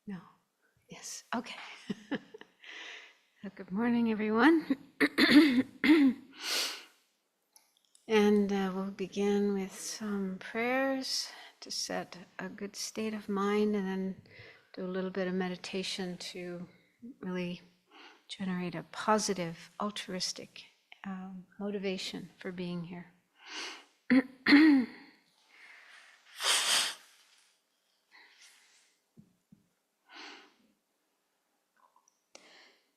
No. Yes. Okay. Good morning, everyone. And we'll begin with some prayers to set a good state of mind, and then do a little bit of meditation to really generate a positive, altruistic motivation for being here.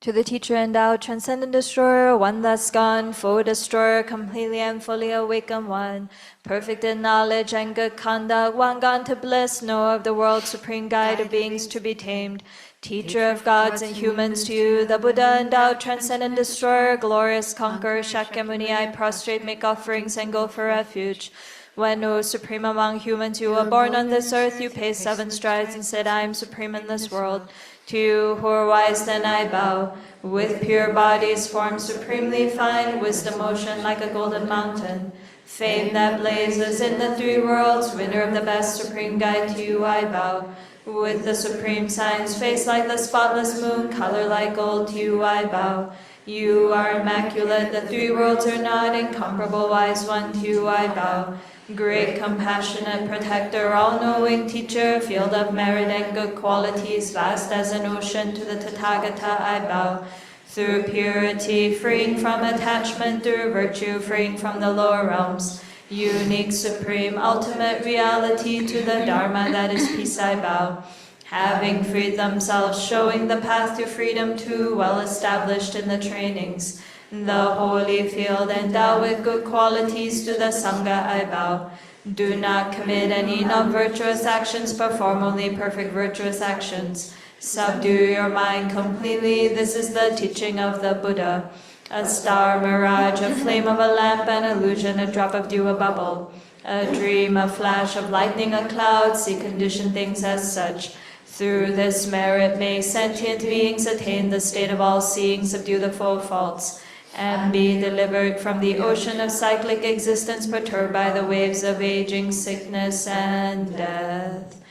To the teacher endowed, transcendent destroyer, one that's gone, full destroyer, completely and fully awakened one, perfect in knowledge and good conduct, one gone to bliss, knower of the world, supreme guide of beings to be tamed, teacher of gods and humans to you, the Buddha endowed, transcendent destroyer, glorious conqueror, Shakyamuni, I prostrate, make offerings and go for refuge. When, O supreme among humans, you were born on this earth, you paced 7 strides and said, I am supreme in this world. To you who are wise, then I bow, with pure bodies formed supremely fine, wisdom ocean like a golden mountain, fame that blazes in the 3 worlds, winner of the best supreme guide, to you I bow. With the supreme signs, face like the spotless moon, color like gold, to you I bow. You are immaculate, the 3 worlds are not, incomparable wise one, to you I bow. Great, compassionate protector, all-knowing teacher, field of merit and good qualities, vast as an ocean, to the Tathagata I bow. Through purity, freeing from attachment, through virtue, freeing from the lower realms, unique, supreme, ultimate reality, to the Dharma that is peace I bow. Having freed themselves, showing the path to freedom too, well established in the trainings, the holy field endowed with good qualities, to the Sangha I bow. Do not commit any non-virtuous actions, perform only perfect virtuous actions. Subdue your mind completely, this is the teaching of the Buddha. A star, mirage, a flame of a lamp, an illusion, a drop of dew, a bubble. A dream, a flash of lightning, a cloud, see conditioned things as such. Through this merit may sentient beings attain the state of all-seeing, subdue the 4 faults, and be delivered from the ocean of cyclic existence perturbed by the waves of aging, sickness, and death.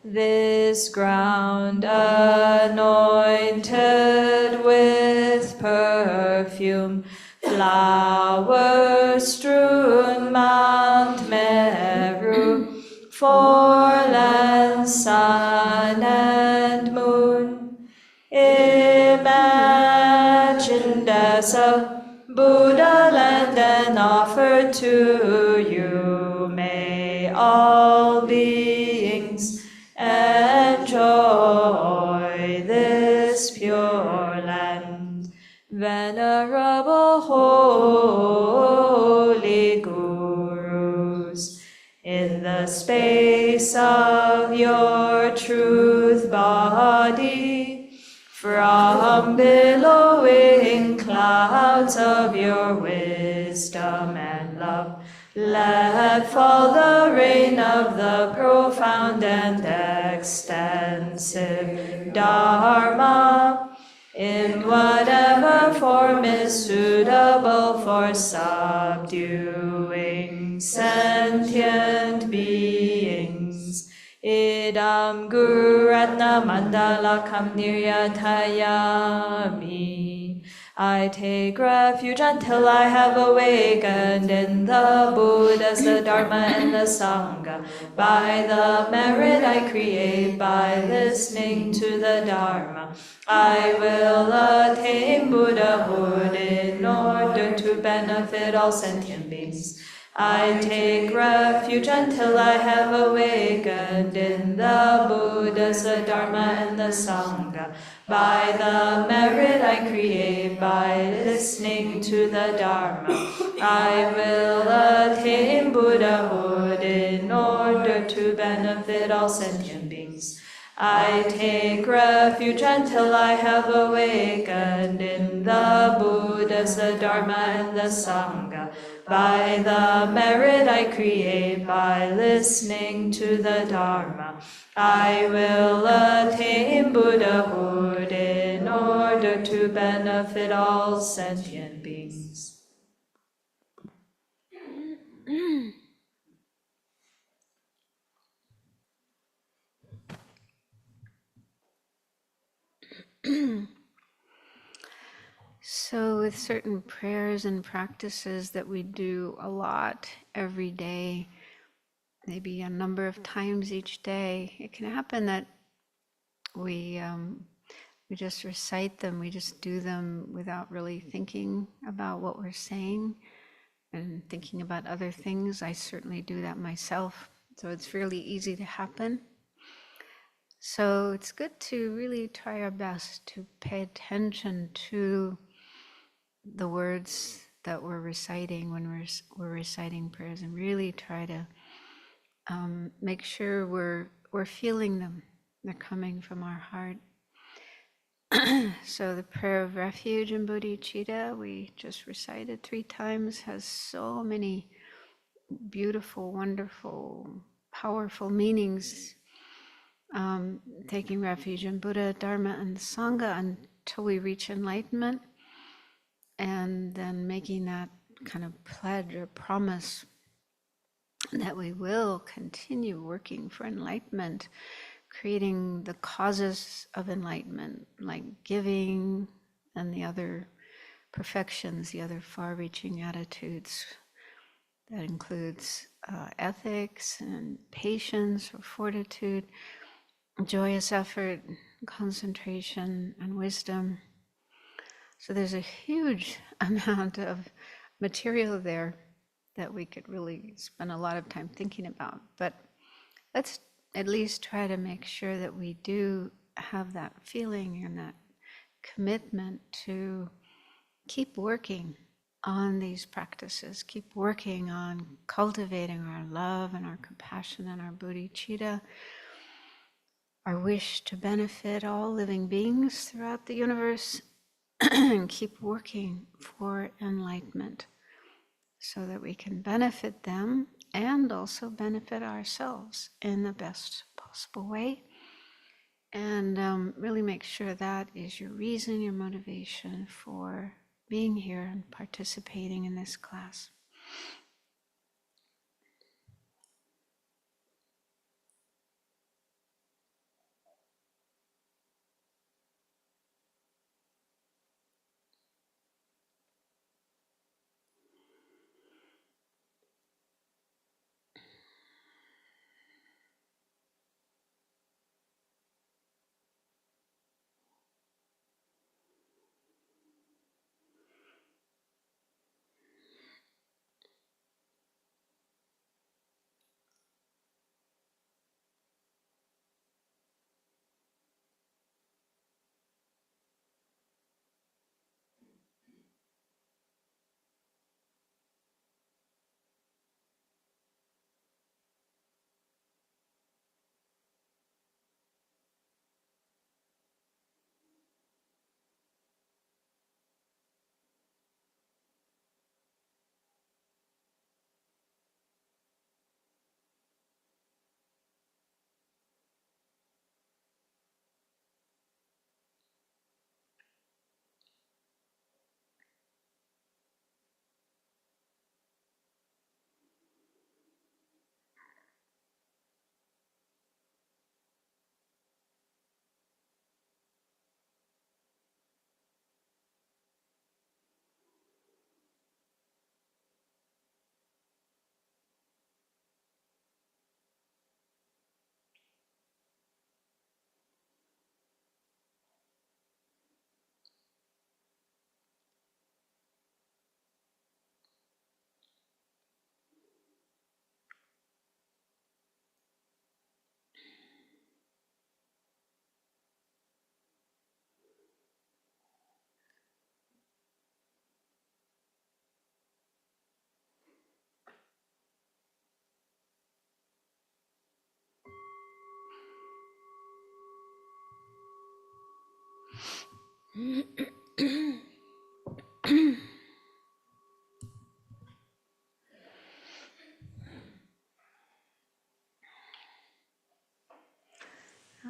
This ground anointed with perfume, flower-strewn Mount Meru, 4 lands, sun and moon, imagined as a Buddha land and offered to you. May all beings enjoy this pure land. Venerable holy gurus, in the space of your truth body, from billowing clouds of your wisdom and love, let fall the rain of the profound and extensive Dharma, in whatever form is suitable for subduing sentient beings. Idam Guru Ratna Mandalakam Niryatayami. I take refuge until I have awakened in the Buddhas, the Dharma, and the Sangha. By the merit I create, by listening to the Dharma, I will attain Buddhahood in order to benefit all sentient beings. I take refuge until I have awakened in the Buddhas, the Dharma, and the Sangha. By the merit I create, by listening to the Dharma, I will attain Buddhahood in order to benefit all sentient beings. I take refuge until I have awakened in the Buddhas, the Dharma, and the Sangha. By the merit I create, by listening to the Dharma, I will attain Buddhahood in order to benefit all sentient beings. So with certain prayers and practices that we do a lot every day, maybe a number of times each day, it can happen that we just recite them, we just do them without really thinking about what we're saying and thinking about other things. I certainly do that myself, so it's really easy to happen. So it's good to really try our best to pay attention to the words that we're reciting when we're reciting prayers, and really try to make sure we're feeling them. They're coming from our heart. So the prayer of refuge in Bodhicitta, we just recited 3 times, has so many beautiful, wonderful, powerful meanings. Taking refuge in Buddha, Dharma, and Sangha until we reach enlightenment, and then making that kind of pledge or promise that we will continue working for enlightenment, creating the causes of enlightenment, like giving and the other perfections, the other far-reaching attitudes. That includes ethics and patience or fortitude, joyous effort, concentration, and wisdom. So there's a huge amount of material there that we could really spend a lot of time thinking about. But let's at least try to make sure that we do have that feeling and that commitment to keep working on these practices, keep working on cultivating our love and our compassion and our bodhicitta, our wish to benefit all living beings throughout the universe, and keep working for enlightenment so that we can benefit them and also benefit ourselves in the best possible way. And really make sure that is your reason, your motivation for being here and participating in this class.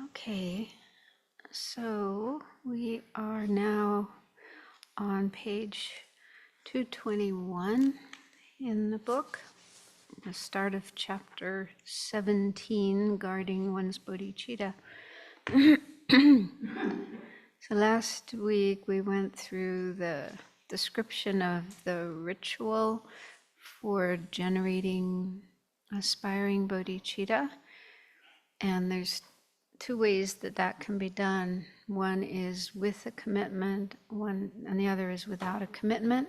Okay, so we are now on page 221 in the book, the start of chapter 17, guarding one's bodhicitta. So last week we went through the description of the ritual for generating aspiring bodhicitta. And there's two ways that that can be done. One is with a commitment, and the other is without a commitment.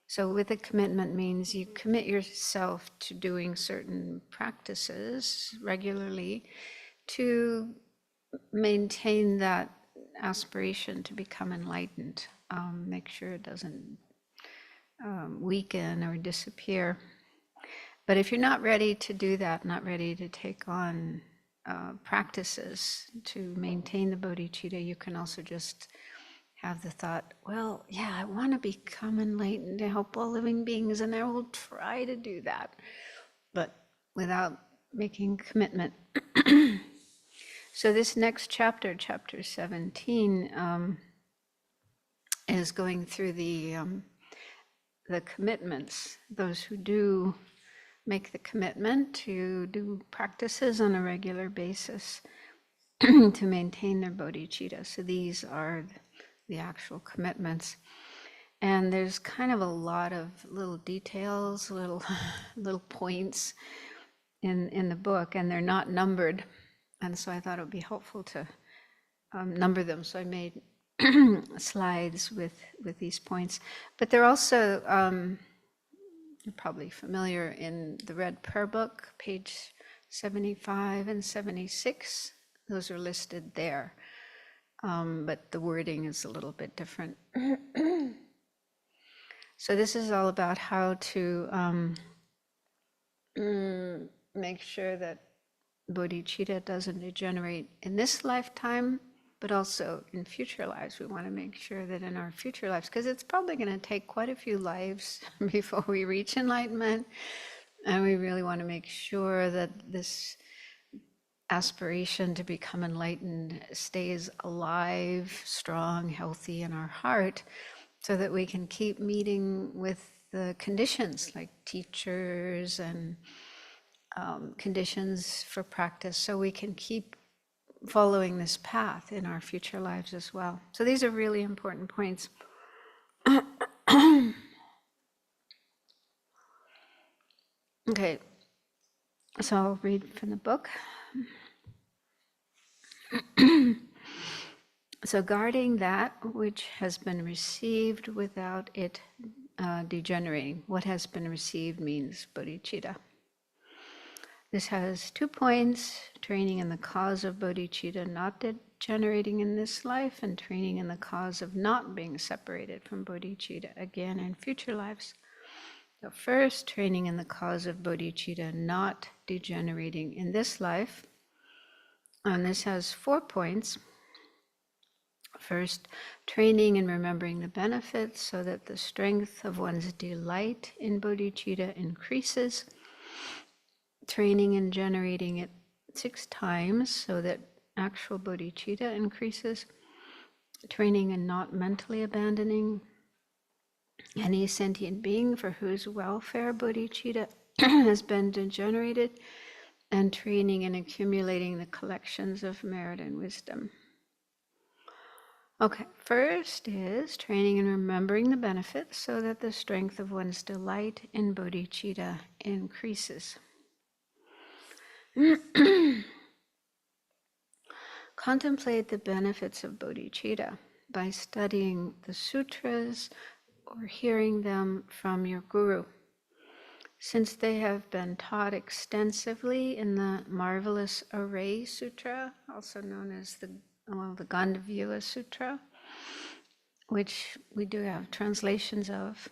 So with a commitment means you commit yourself to doing certain practices regularly to maintain that aspiration to become enlightened. Make sure it doesn't weaken or disappear. But if you're not ready to do that, not ready to take on practices to maintain the bodhicitta, you can also just have the thought, well, yeah, I want to become enlightened to help all living beings, and I will try to do that, but without making commitment. So this next chapter, chapter 17, is going through the commitments, those who do make the commitment to do practices on a regular basis to maintain their bodhicitta. So these are the actual commitments. And there's kind of a lot of little details, little points in the book, and they're not numbered. And so I thought it would be helpful to number them. So I made slides with these points. But they're also, you're probably familiar in the Red Prayer Book, page 75 and 76. Those are listed there. But the wording is a little bit different. So this is all about how to make sure that bodhicitta doesn't degenerate in this lifetime, but also in future lives. We want to make sure that in our future lives, because it's probably going to take quite a few lives before we reach enlightenment, and we really want to make sure that this aspiration to become enlightened stays alive, strong, healthy in our heart, so that we can keep meeting with the conditions like teachers and conditions for practice, so we can keep following this path in our future lives as well. So these are really important points. Okay, so I'll read from the book. So guarding that which has been received without it degenerating. What has been received means bodhicitta. This has 2 points: training in the cause of bodhicitta not degenerating in this life, and training in the cause of not being separated from bodhicitta again in future lives. So first, training in the cause of bodhicitta not degenerating in this life. And this has 4 points. First, training in remembering the benefits so that the strength of one's delight in bodhicitta increases. Training in generating it 6 times so that actual bodhicitta increases. Training in not mentally abandoning any sentient being for whose welfare bodhicitta has been degenerated. And training in accumulating the collections of merit and wisdom. Okay, first is training in remembering the benefits so that the strength of one's delight in bodhicitta increases. Contemplate the benefits of bodhicitta by studying the sutras or hearing them from your guru. Since they have been taught extensively in the Marvelous Array Sutra, also known as the Gandavya Sutra, which we do have translations of,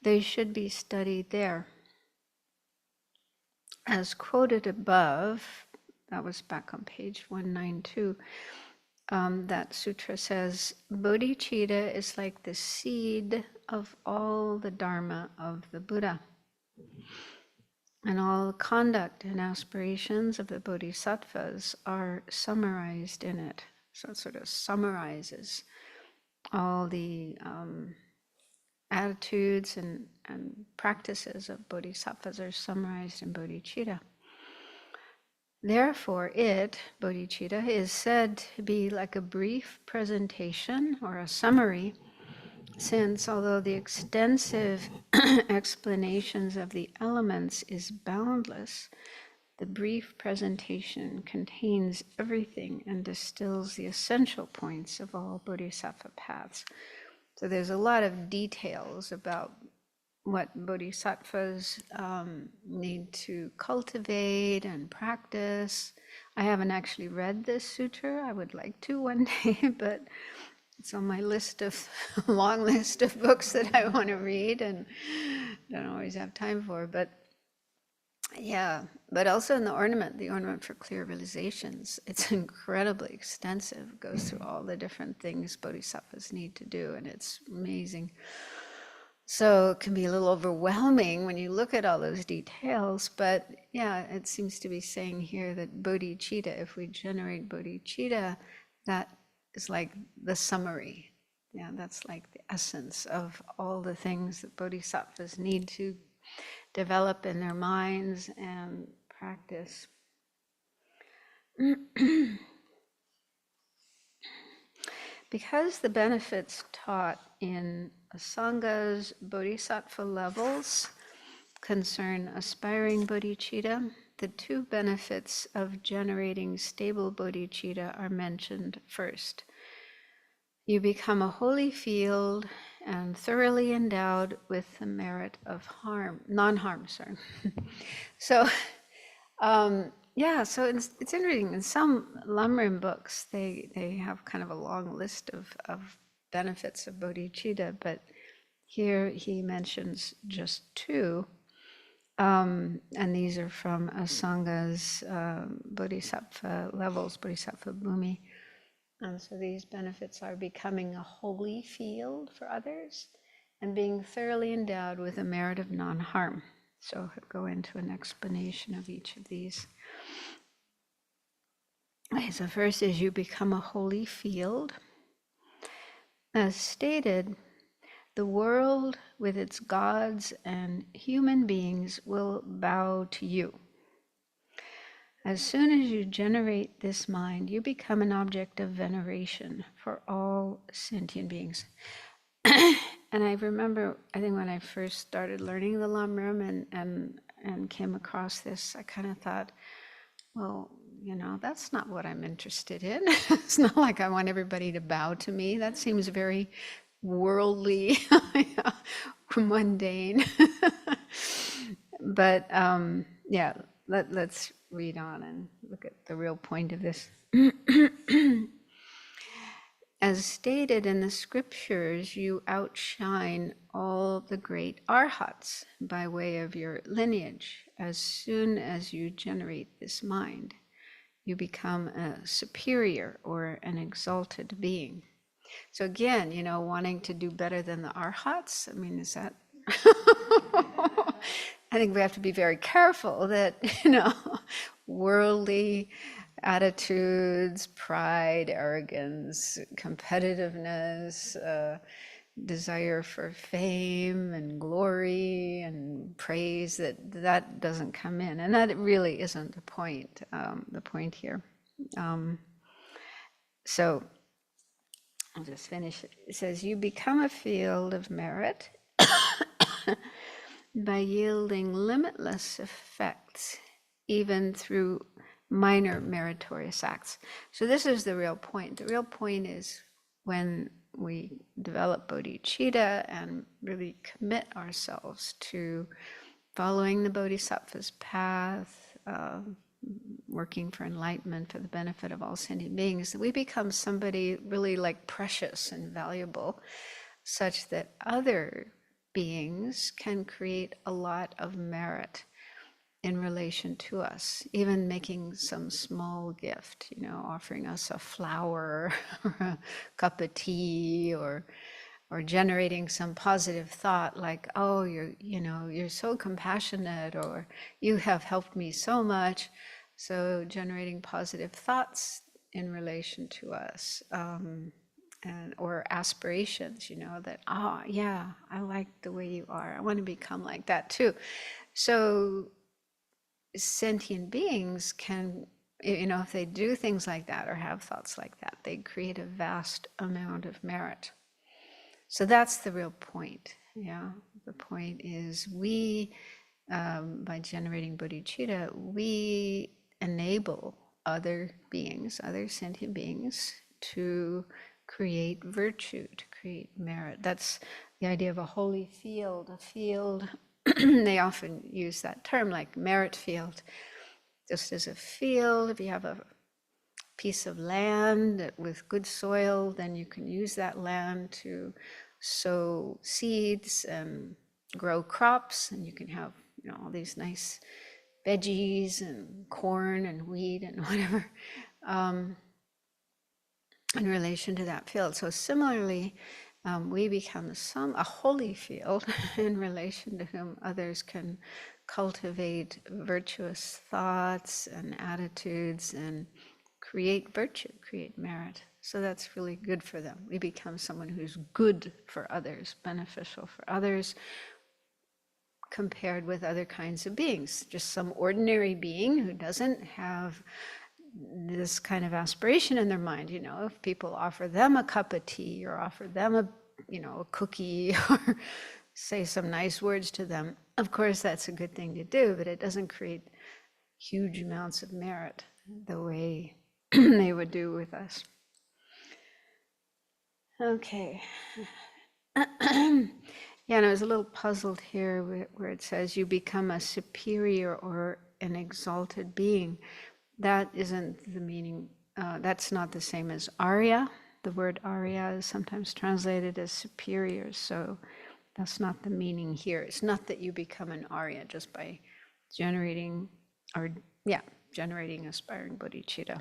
they should be studied there. As quoted above, that was back on page 192, that sutra says, bodhicitta is like the seed of all the dharma of the Buddha. And all the conduct and aspirations of the bodhisattvas are summarized in it. So it sort of summarizes all the attitudes and practices of bodhisattvas are summarized in bodhicitta. Therefore, it, bodhicitta, is said to be like a brief presentation or a summary, since although the extensive explanations of the elements is boundless, the brief presentation contains everything and distills the essential points of all bodhisattva paths. So there's a lot of details about what bodhisattvas need to cultivate and practice. I haven't actually read this sutra. I would like to one day, but it's on my list of long list of books that I want to read and don't always have time for. But yeah, but also in the ornament for clear realizations, it's incredibly extensive. It goes through all the different things bodhisattvas need to do, and it's amazing. So it can be a little overwhelming when you look at all those details, but yeah, it seems to be saying here that bodhicitta, if we generate bodhicitta, that is like the summary. Yeah, that's like the essence of all the things that bodhisattvas need to develop in their minds and practice. Because the benefits taught in Asanga's bodhisattva levels concern aspiring bodhicitta, the two benefits of generating stable bodhicitta are mentioned first. You become a holy field and thoroughly endowed with the merit of non-harm. So, yeah, so it's interesting. In some Lamrim books, they have kind of a long list of benefits of bodhicitta, but here he mentions just two. And these are from Asanga's bodhisattva levels, bodhisattva bhumi. And so these benefits are becoming a holy field for others and being thoroughly endowed with a merit of non-harm. So I'll go into an explanation of each of these. Okay, so first is you become a holy field. As stated, the world with its gods and human beings will bow to you. As soon as you generate this mind, you become an object of veneration for all sentient beings. And I remember, I think when I first started learning the Lamrim and came across this, I kind of thought, well, that's not what I'm interested in. It's not like I want everybody to bow to me. That seems very worldly, mundane. But yeah, let's read on and look at the real point of this. As stated in the scriptures, you outshine all the great arhats by way of your lineage. As soon as you generate this mind, you become a superior or an exalted being. So again, wanting to do better than the arhats, I mean, is that... I think we have to be very careful that, worldly attitudes, pride, arrogance, competitiveness, desire for fame and glory and praise, that doesn't come in. And that really isn't the point here. So I'll just finish it. It says, you become a field of merit by yielding limitless effects, even through minor meritorious acts. So this is the real point. The real point is when we develop bodhicitta and really commit ourselves to following the bodhisattva's path, working for enlightenment for the benefit of all sentient beings, that we become somebody really like precious and valuable, such that other beings can create a lot of merit in relation to us, even making some small gift, offering us a flower or a cup of tea, or generating some positive thought like, oh, you're so compassionate, or you have helped me so much. So generating positive thoughts in relation to us. Or aspirations, that, yeah, I like the way you are. I want to become like that too. So sentient beings can, if they do things like that or have thoughts like that, they create a vast amount of merit. So that's the real point. Yeah, the point is we, by generating bodhicitta, we enable other beings, other sentient beings, to create virtue, to create merit. That's the idea of a holy field. A field, they often use that term, like merit field. Just as a field, if you have a piece of land with good soil, then you can use that land to sow seeds and grow crops, and you can have all these nice veggies and corn and wheat and whatever in relation to that field. So similarly, we become a holy field in relation to whom others can cultivate virtuous thoughts and attitudes and create virtue, create merit. So that's really good for them. We become someone who's good for others, beneficial for others, compared with other kinds of beings. Just some ordinary being who doesn't have this kind of aspiration in their mind. If people offer them a cup of tea or offer them a cookie or say some nice words to them, of course that's a good thing to do, but it doesn't create huge amounts of merit the way they would do with us. Okay. Yeah, and I was a little puzzled here where it says you become a superior or an exalted being. That isn't the meaning. That's not the same as Arya. The word Arya is sometimes translated as superior, so that's not the meaning here. It's not that you become an Arya just by generating aspiring bodhicitta.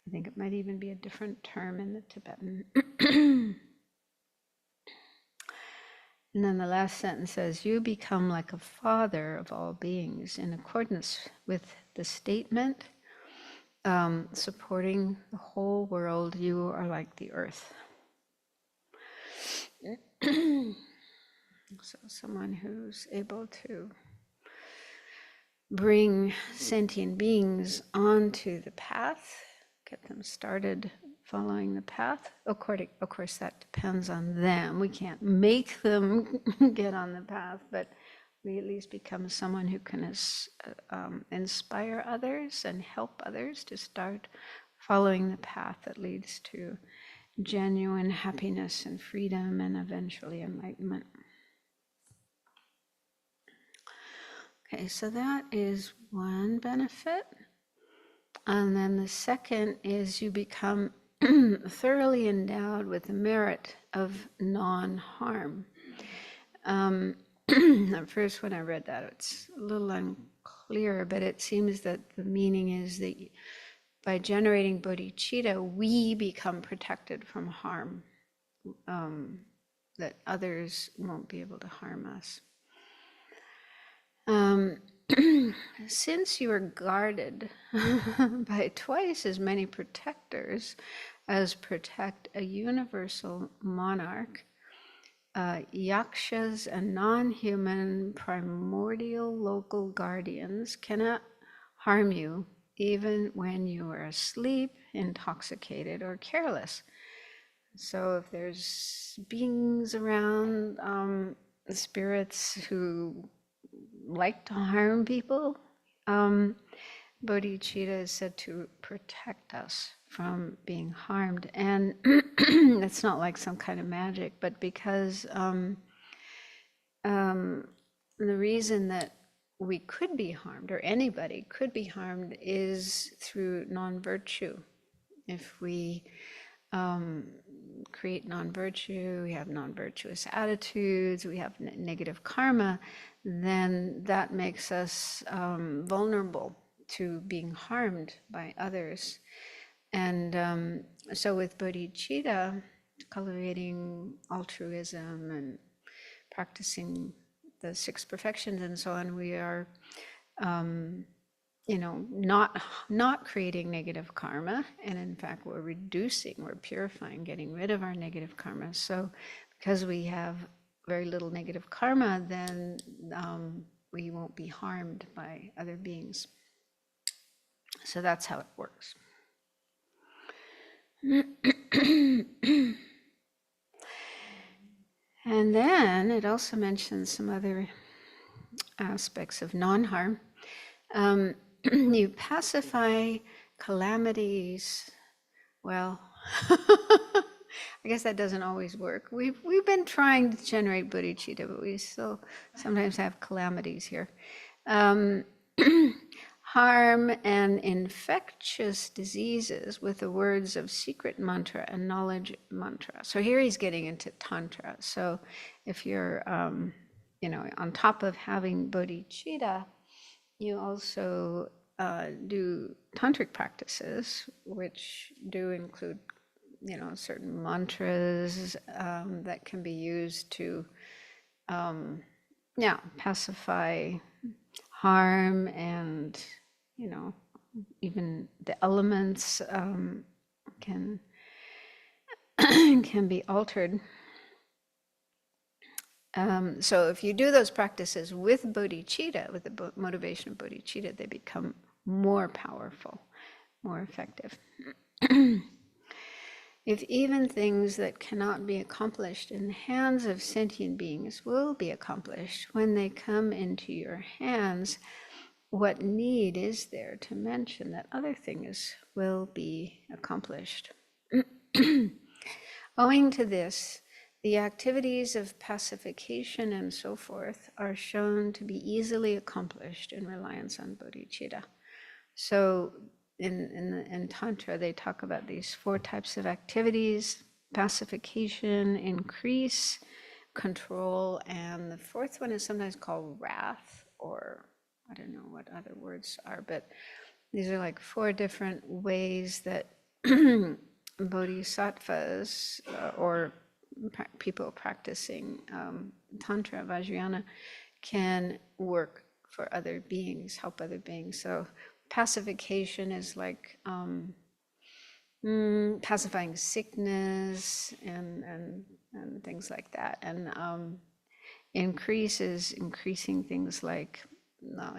I think it might even be a different term in the Tibetan. And then the last sentence says, you become like a father of all beings in accordance with the statement, supporting the whole world, you are like the earth. So someone who's able to bring sentient beings onto the path, get them started following the path. Of course, that depends on them. We can't make them get on the path, but we at least become someone who can inspire others and help others to start following the path that leads to genuine happiness and freedom and eventually enlightenment. Okay, so that is one benefit. And then the second is you become thoroughly endowed with the merit of non-harm. At first when I read that, it's a little unclear, but it seems that the meaning is that by generating bodhicitta, we become protected from harm, that others won't be able to harm us. Since you are guarded by twice as many protectors as protect a universal monarch, yakshas and non-human primordial local guardians cannot harm you even when you are asleep, intoxicated, or careless. So if there's beings around, spirits who like to harm people, bodhicitta is said to protect us from being harmed. And it's not like some kind of magic, but because the reason that we could be harmed, or anybody could be harmed, is through non-virtue. If we create non-virtue, we have non-virtuous attitudes, we have negative karma, then that makes us vulnerable to being harmed by others. And so with bodhicitta, cultivating altruism and practicing the 6 perfections and so on, we are not creating negative karma, and in fact we're purifying, getting rid of our negative karma. So because we have very little negative karma, then we won't be harmed by other beings. So that's how it works. And then it also mentions some other aspects of non-harm. You pacify calamities. Well, I guess that doesn't always work. We've been trying to generate bodhicitta, but we still sometimes have calamities here. Harm and infectious diseases with the words of secret mantra and knowledge mantra. So here he's getting into tantra. So if you're, on top of having bodhicitta, you also do tantric practices, which do include, certain mantras that can be used to, pacify harm, and even the elements can be altered. So if you do those practices with bodhicitta, with the motivation of bodhicitta, they become more powerful, more effective. If even things that cannot be accomplished in the hands of sentient beings will be accomplished when they come into your hands, what need is there to mention that other things will be accomplished? Owing to this, the activities of pacification and so forth are shown to be easily accomplished in reliance on bodhicitta. So in Tantra, they talk about these 4 types of activities: pacification, increase, control, and the 4th one is sometimes called wrath, or I don't know what other words are, but these are like 4 different ways that bodhisattvas or people practicing Tantra, Vajrayana, can work for other beings, help other beings. So pacification is like pacifying sickness and things like that. And increase is increasing things like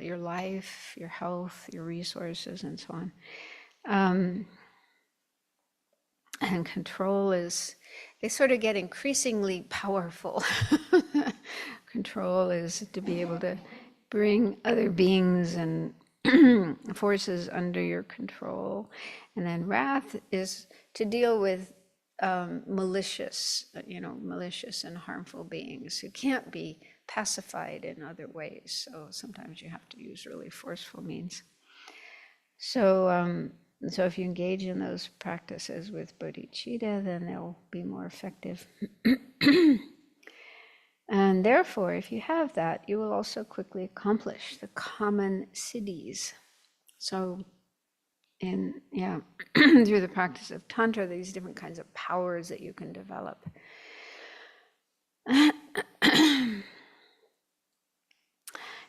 your life, your health, your resources, and so on. And control is, they sort of get increasingly powerful. Control is to be able to bring other beings and forces under your control. And then wrath is to deal with malicious and harmful beings who can't be pacified in other ways. So sometimes you have to use really forceful means. So if you engage in those practices with bodhicitta, then they'll be more effective. And therefore, if you have that, you will also quickly accomplish the common siddhis. So through the practice of Tantra, these different kinds of powers that you can develop.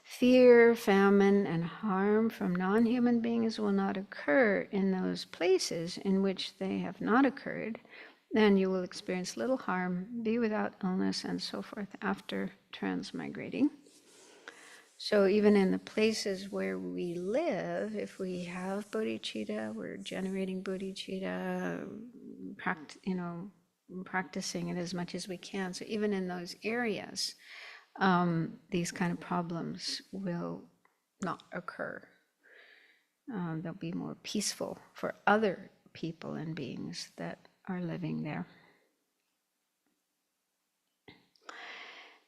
Fear, famine, and harm from non-human beings will not occur in those places in which they have not occurred. Then you will experience little harm, be without illness, and so forth after transmigrating. So even in the places where we live, if we have bodhicitta, we're generating bodhicitta, practicing it as much as we can. So even in those areas, these kind of problems will not occur. They'll be more peaceful for other people and beings that are living there.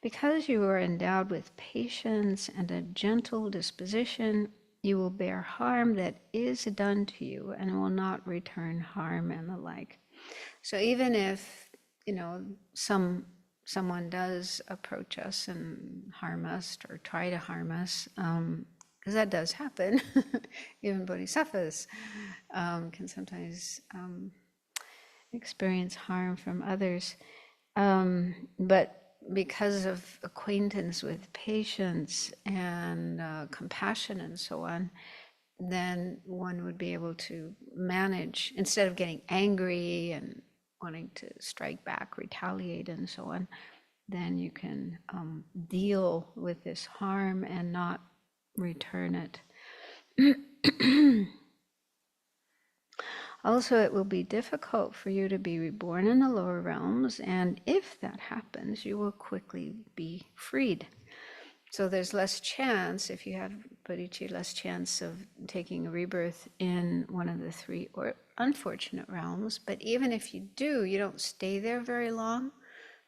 Because you are endowed with patience and a gentle disposition, you will bear harm that is done to you and will not return harm and the like. So even if, someone does approach us and harm us or try to harm us, because that does happen, even bodhisattvas can sometimes experience harm from others. But because of acquaintance with patience and compassion and so on, then one would be able to manage, instead of getting angry and wanting to strike back, retaliate, and so on, then you can deal with this harm and not return it. Also, it will be difficult for you to be reborn in the lower realms, and if that happens, you will quickly be freed. So there's less chance, if you have bodhicitta, less chance of taking a rebirth in one of the three or unfortunate realms. But even if you do, you don't stay there very long.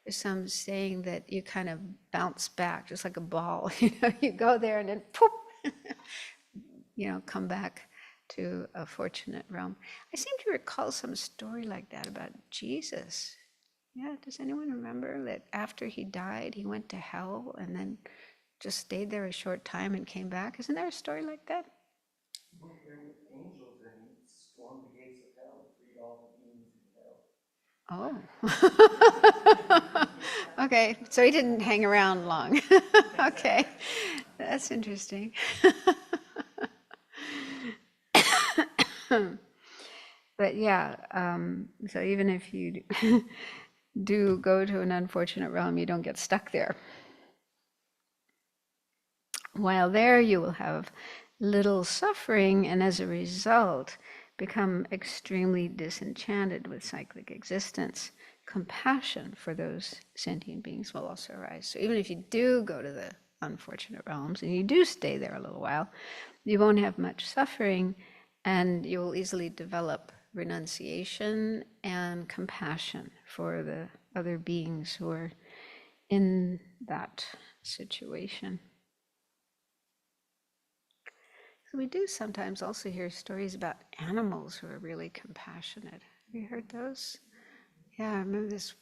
There's some saying that you kind of bounce back, just like a ball. You go there and then poof, come back to a fortunate realm. I seem to recall some story like that about Jesus. Yeah, does anyone remember that after he died, he went to hell and then just stayed there a short time and came back? Isn't there a story like that? Well, there were angels and he stormed the gates of hell, freed all the demons in hell. Oh. Okay, so he didn't hang around long. Okay, that's interesting. But yeah, so even if you do go to an unfortunate realm, you don't get stuck there. While there, you will have little suffering, and as a result, become extremely disenchanted with cyclic existence. Compassion for those sentient beings will also arise. So even if you do go to the unfortunate realms and you do stay there a little while, you won't have much suffering, and you will easily develop renunciation and compassion for the other beings who are in that situation. So we do sometimes also hear stories about animals who are really compassionate. Have you heard those? Yeah, I remember this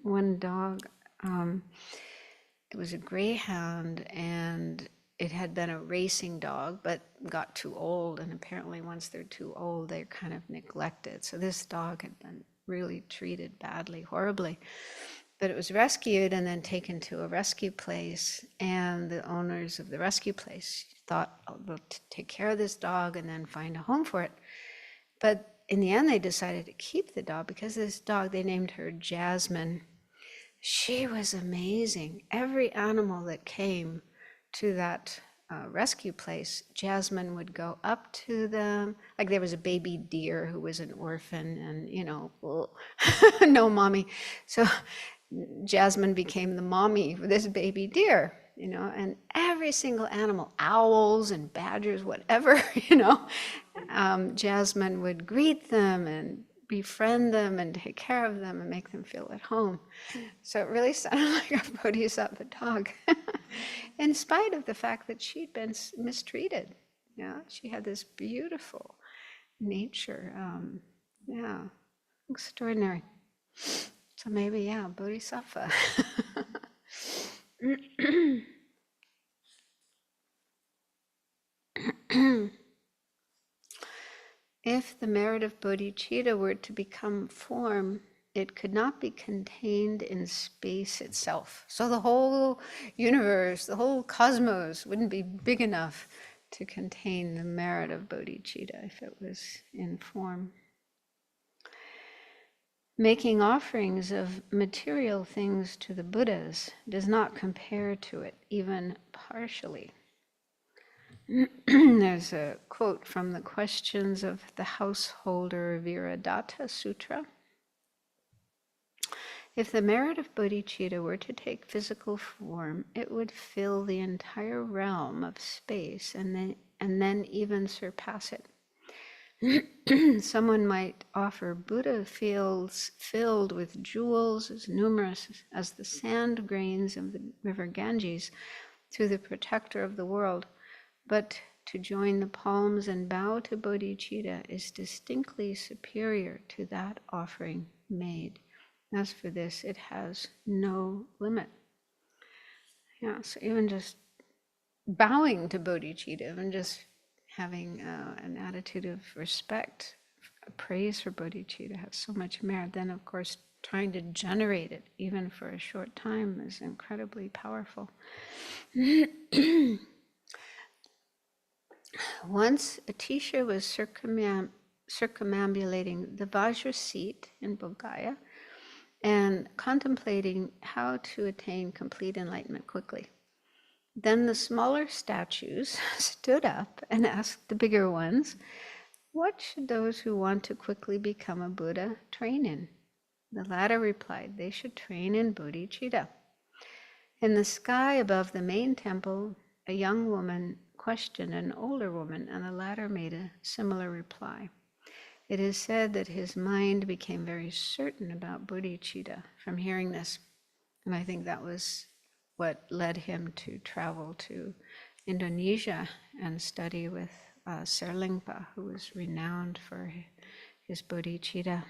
one dog. It was a greyhound, and it had been a racing dog, but got too old. And apparently once they're too old, they're kind of neglected. So this dog had been really treated badly, horribly. But it was rescued and then taken to a rescue place. And the owners of the rescue place thought, oh, they'll take care of this dog and then find a home for it. But in the end, they decided to keep the dog because this dog, they named her Jasmine. She was amazing. Every animal that came to that rescue place, Jasmine would go up to them. Like there was a baby deer who was an orphan and, no mommy. So Jasmine became the mommy for this baby deer, and every single animal, owls and badgers, whatever, Jasmine would greet them and befriend them and take care of them and make them feel at home. So it really sounded like a Bodhisattva dog, in spite of the fact that she'd been mistreated. Yeah, she had this beautiful nature. Extraordinary. So maybe, yeah, Bodhisattva. If the merit of bodhicitta were to become form, it could not be contained in space itself. So the whole universe, the whole cosmos wouldn't be big enough to contain the merit of bodhicitta if it was in form. Making offerings of material things to the Buddhas does not compare to it, even partially. There's a quote from the Questions of the Householder Viradatta Sutra. If the merit of bodhicitta were to take physical form, it would fill the entire realm of space and then even surpass it. Someone might offer Buddha fields filled with jewels as numerous as the sand grains of the river Ganges to the protector of the world, but to join the palms and bow to bodhicitta is distinctly superior to that offering made. As for this, it has no limit. Yeah, so even just bowing to bodhicitta and just having an attitude of respect, praise for bodhicitta has so much merit. Then, of course, trying to generate it, even for a short time, is incredibly powerful. Once a teacher was circumambulating the Vajra seat in Bodh Gaya, and contemplating how to attain complete enlightenment quickly. Then the smaller statues stood up and asked the bigger ones, "What should those who want to quickly become a Buddha train in?" The latter replied, "They should train in Bodhicitta." In the sky above the main temple, a young woman questioned an older woman, and the latter made a similar reply. It is said that his mind became very certain about Bodhicitta from hearing this, and I think that was what led him to travel to Indonesia and study with Serlingpa, who was renowned for his Bodhicitta.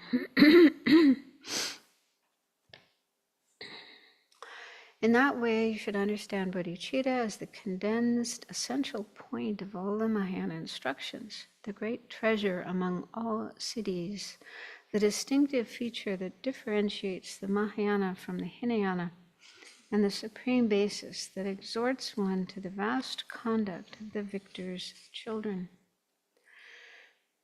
In that way, you should understand Bodhicitta as the condensed essential point of all the Mahayana instructions, the great treasure among all siddhis, the distinctive feature that differentiates the Mahayana from the Hinayana, and the supreme basis that exhorts one to the vast conduct of the victor's children.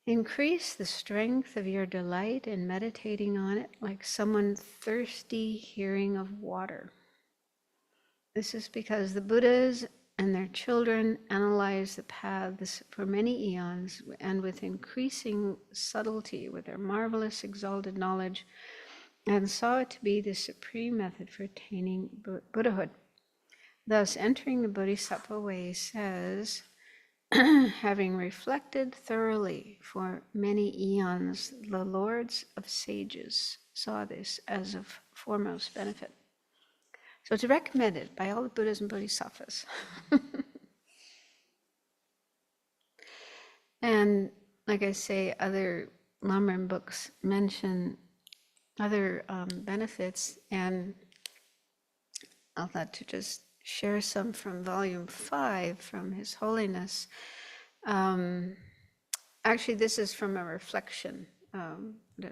Increase the strength of your delight in meditating on it like someone thirsty hearing of water. This is because the Buddhas and their children analyzed the paths for many eons and with increasing subtlety with their marvelous exalted knowledge, and saw it to be the supreme method for attaining Buddhahood. Thus, entering the Bodhisattva way says, having reflected thoroughly for many eons, the lords of sages saw this as of foremost benefit. So it's recommended by all the Buddhas and Bodhisattvas. And like I say, other Lamrim books mention other benefits, and I'll thought to just share some from volume 5 from His Holiness. Actually, this is from a reflection,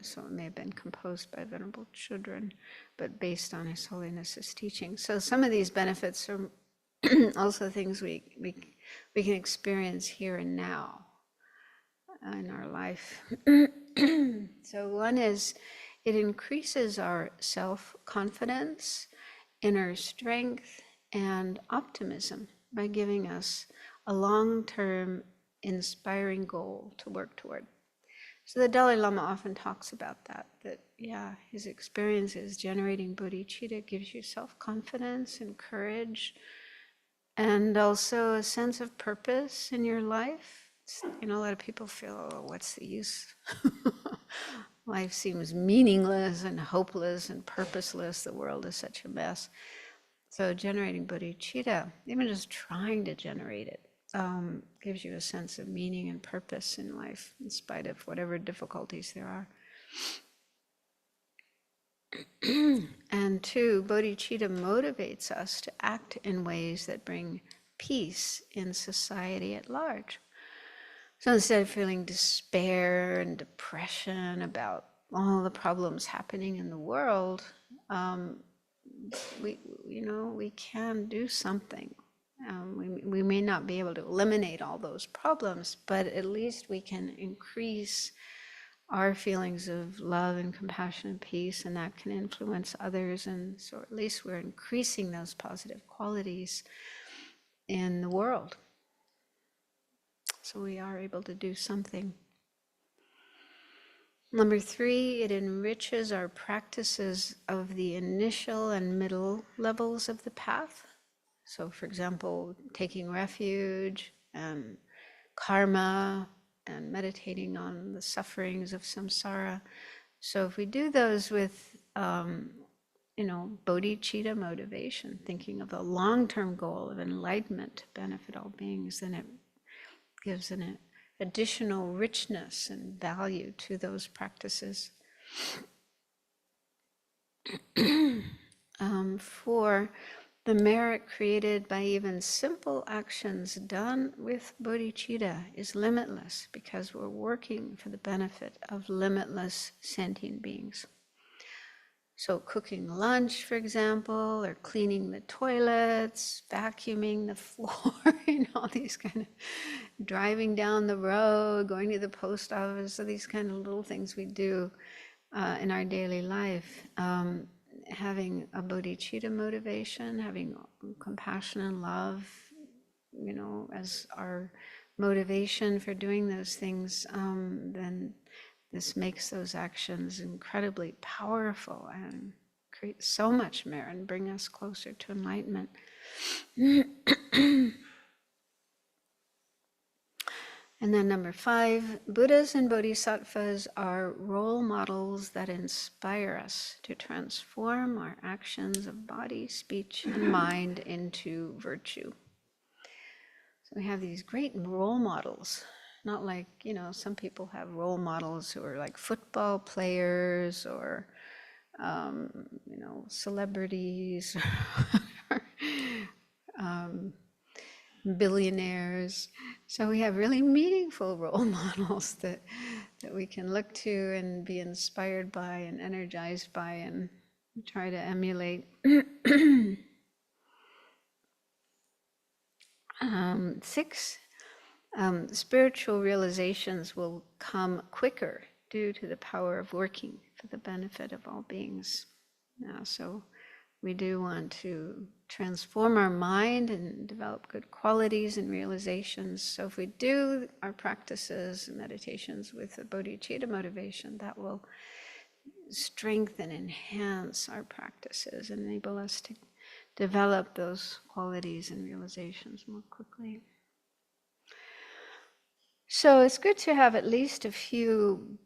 so it may have been composed by Venerable Children, but based on His Holiness's teaching. So some of these benefits are also things we can experience here and now in our life. So one is, it increases our self-confidence, inner strength, and optimism by giving us a long-term inspiring goal to work toward. So the Dalai Lama often talks about that his experiences generating bodhicitta gives you self-confidence and courage, and also a sense of purpose in your life. A lot of people feel, oh, what's the use? Life seems meaningless and hopeless and purposeless. The world is such a mess. So generating bodhicitta, even just trying to generate it, gives you a sense of meaning and purpose in life, in spite of whatever difficulties there are. And 2, bodhicitta motivates us to act in ways that bring peace in society at large. So instead of feeling despair and depression about all the problems happening in the world, we can do something. We may not be able to eliminate all those problems, but at least we can increase our feelings of love and compassion and peace, and that can influence others. And so at least we're increasing those positive qualities in the world. So we are able to do something. Number 3, it enriches our practices of the initial and middle levels of the path. So for example, taking refuge and karma and meditating on the sufferings of samsara. So if we do those with, bodhicitta motivation, thinking of the long-term goal of enlightenment to benefit all beings, then it gives an additional richness and value to those practices. 4, the merit created by even simple actions done with bodhicitta is limitless because we're working for the benefit of limitless sentient beings. So cooking lunch, for example, or cleaning the toilets, vacuuming the floor, all these kind of, driving down the road, going to the post office, so these kind of little things we do in our daily life. Having a bodhicitta motivation, having compassion and love, as our motivation for doing those things, then this makes those actions incredibly powerful and create so much merit and bring us closer to enlightenment. And then number 5, Buddhas and Bodhisattvas are role models that inspire us to transform our actions of body, speech, and mind into virtue. So we have these great role models, not like, some people have role models who are like football players or, celebrities, billionaires. So we have really meaningful role models that we can look to and be inspired by and energized by and try to emulate. 6, spiritual realizations will come quicker due to the power of working for the benefit of all beings. So we do want to transform our mind and develop good qualities and realizations. So if we do our practices and meditations with the bodhicitta motivation, that will strengthen, enhance our practices, and enable us to develop those qualities and realizations more quickly. So it's good to have at least a few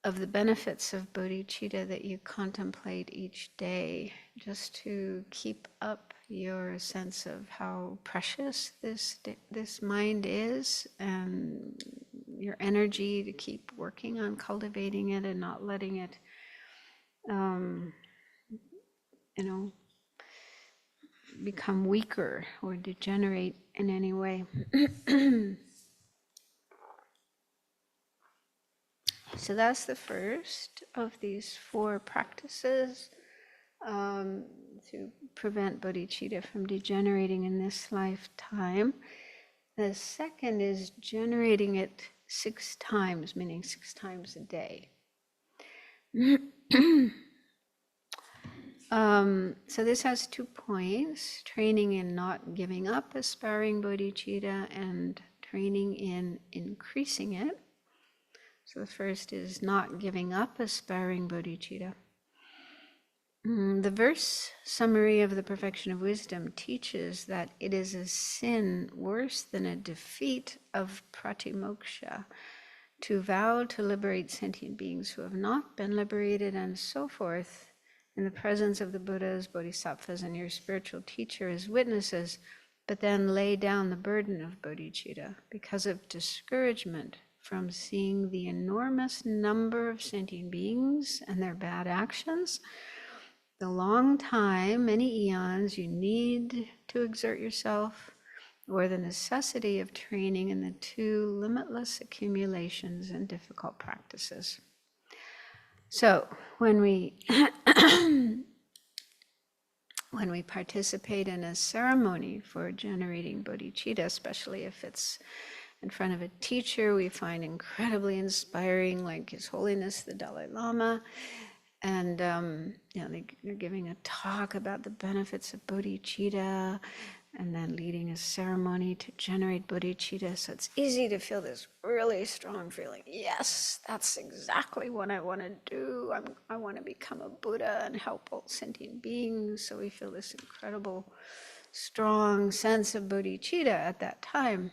of the benefits of bodhicitta that you contemplate each day, just to keep up your sense of how precious this mind is, and your energy to keep working on cultivating it and not letting it, become weaker or degenerate in any way. So that's the first of these 4 practices to prevent bodhicitta from degenerating in this lifetime. The second is generating it 6 times, meaning 6 times a day. So this has 2 points: training in not giving up aspiring bodhicitta and training in increasing it. So the first is not giving up aspiring bodhicitta. The verse summary of the Perfection of Wisdom teaches that it is a sin worse than a defeat of pratimoksha to vow to liberate sentient beings who have not been liberated, and so forth, in the presence of the Buddhas, Bodhisattvas, and your spiritual teacher as witnesses, but then lay down the burden of bodhicitta because of discouragement from seeing the enormous number of sentient beings and their bad actions, the long time, many eons, you need to exert yourself, or the necessity of training in the 2 limitless accumulations and difficult practices. So when we when we participate in a ceremony for generating bodhicitta, especially if it's in front of a teacher we find incredibly inspiring, like His Holiness the Dalai Lama, and they're giving a talk about the benefits of bodhicitta, and then leading a ceremony to generate bodhicitta. So it's easy to feel this really strong feeling. Yes, that's exactly what I want to do. I want to become a Buddha and help all sentient beings. So we feel this incredible, strong sense of bodhicitta at that time.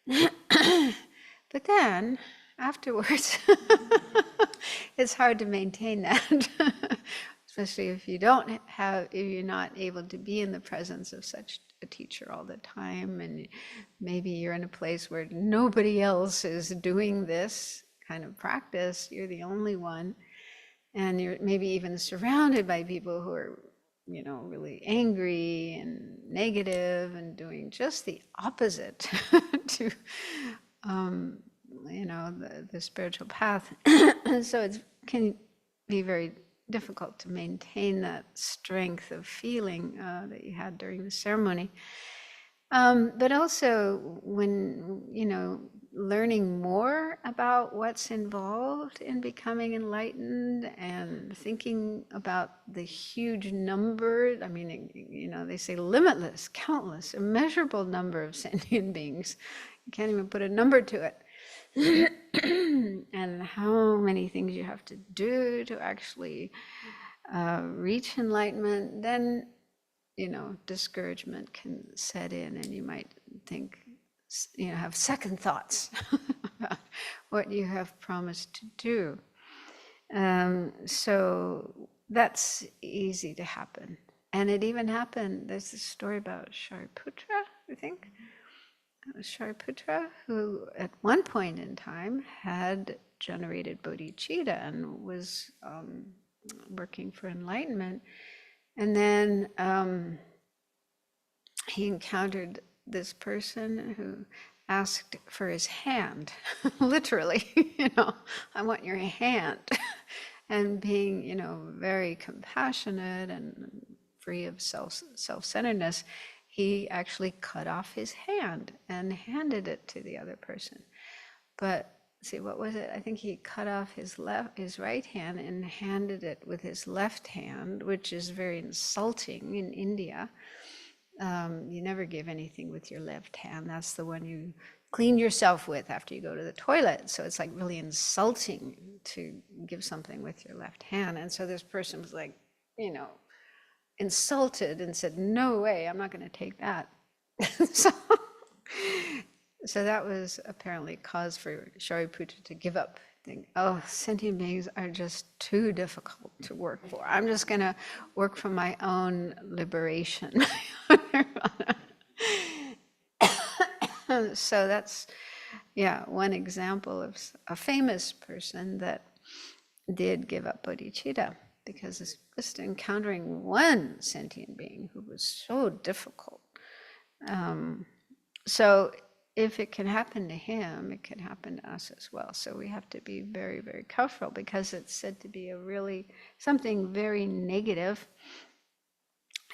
But then afterwards, it's hard to maintain that, especially if you're not able to be in the presence of such a teacher all the time, and maybe you're in a place where nobody else is doing this kind of practice, you're the only one, and you're maybe even surrounded by people who are, really angry and negative and doing just the opposite to the spiritual path. So it can be very difficult to maintain that strength of feeling that you had during the ceremony. But also when, learning more about what's involved in becoming enlightened and thinking about the huge number, I mean, they say limitless, countless, immeasurable number of sentient beings. You can't even put a number to it. And how many things you have to do to actually reach enlightenment, then discouragement can set in, and you might think, have second thoughts about what you have promised to do. So that's easy to happen. And it even happened, there's a story about Shariputra, I think. Shariputra, who at one point in time had generated bodhicitta and was working for enlightenment. And then he encountered this person who asked for his hand, literally, I want your hand. And being, very compassionate and free of self-centeredness, he actually cut off his hand and handed it to the other person. But see, what was it? I think he cut off his right hand and handed it with his left hand, which is very insulting in India. You never give anything with your left hand. That's the one you clean yourself with after you go to the toilet. So it's like really insulting to give something with your left hand. And so this person was like, insulted and said, no way, I'm not going to take that. So that was apparently cause for Shariputra to give up. Think, oh, sentient beings are just too difficult to work for. I'm just going to work for my own liberation. So that's, one example of a famous person that did give up bodhicitta, because it's just encountering one sentient being who was so difficult. So if it can happen to him, it can happen to us as well. So we have to be very, very careful, because it's said to be something very negative,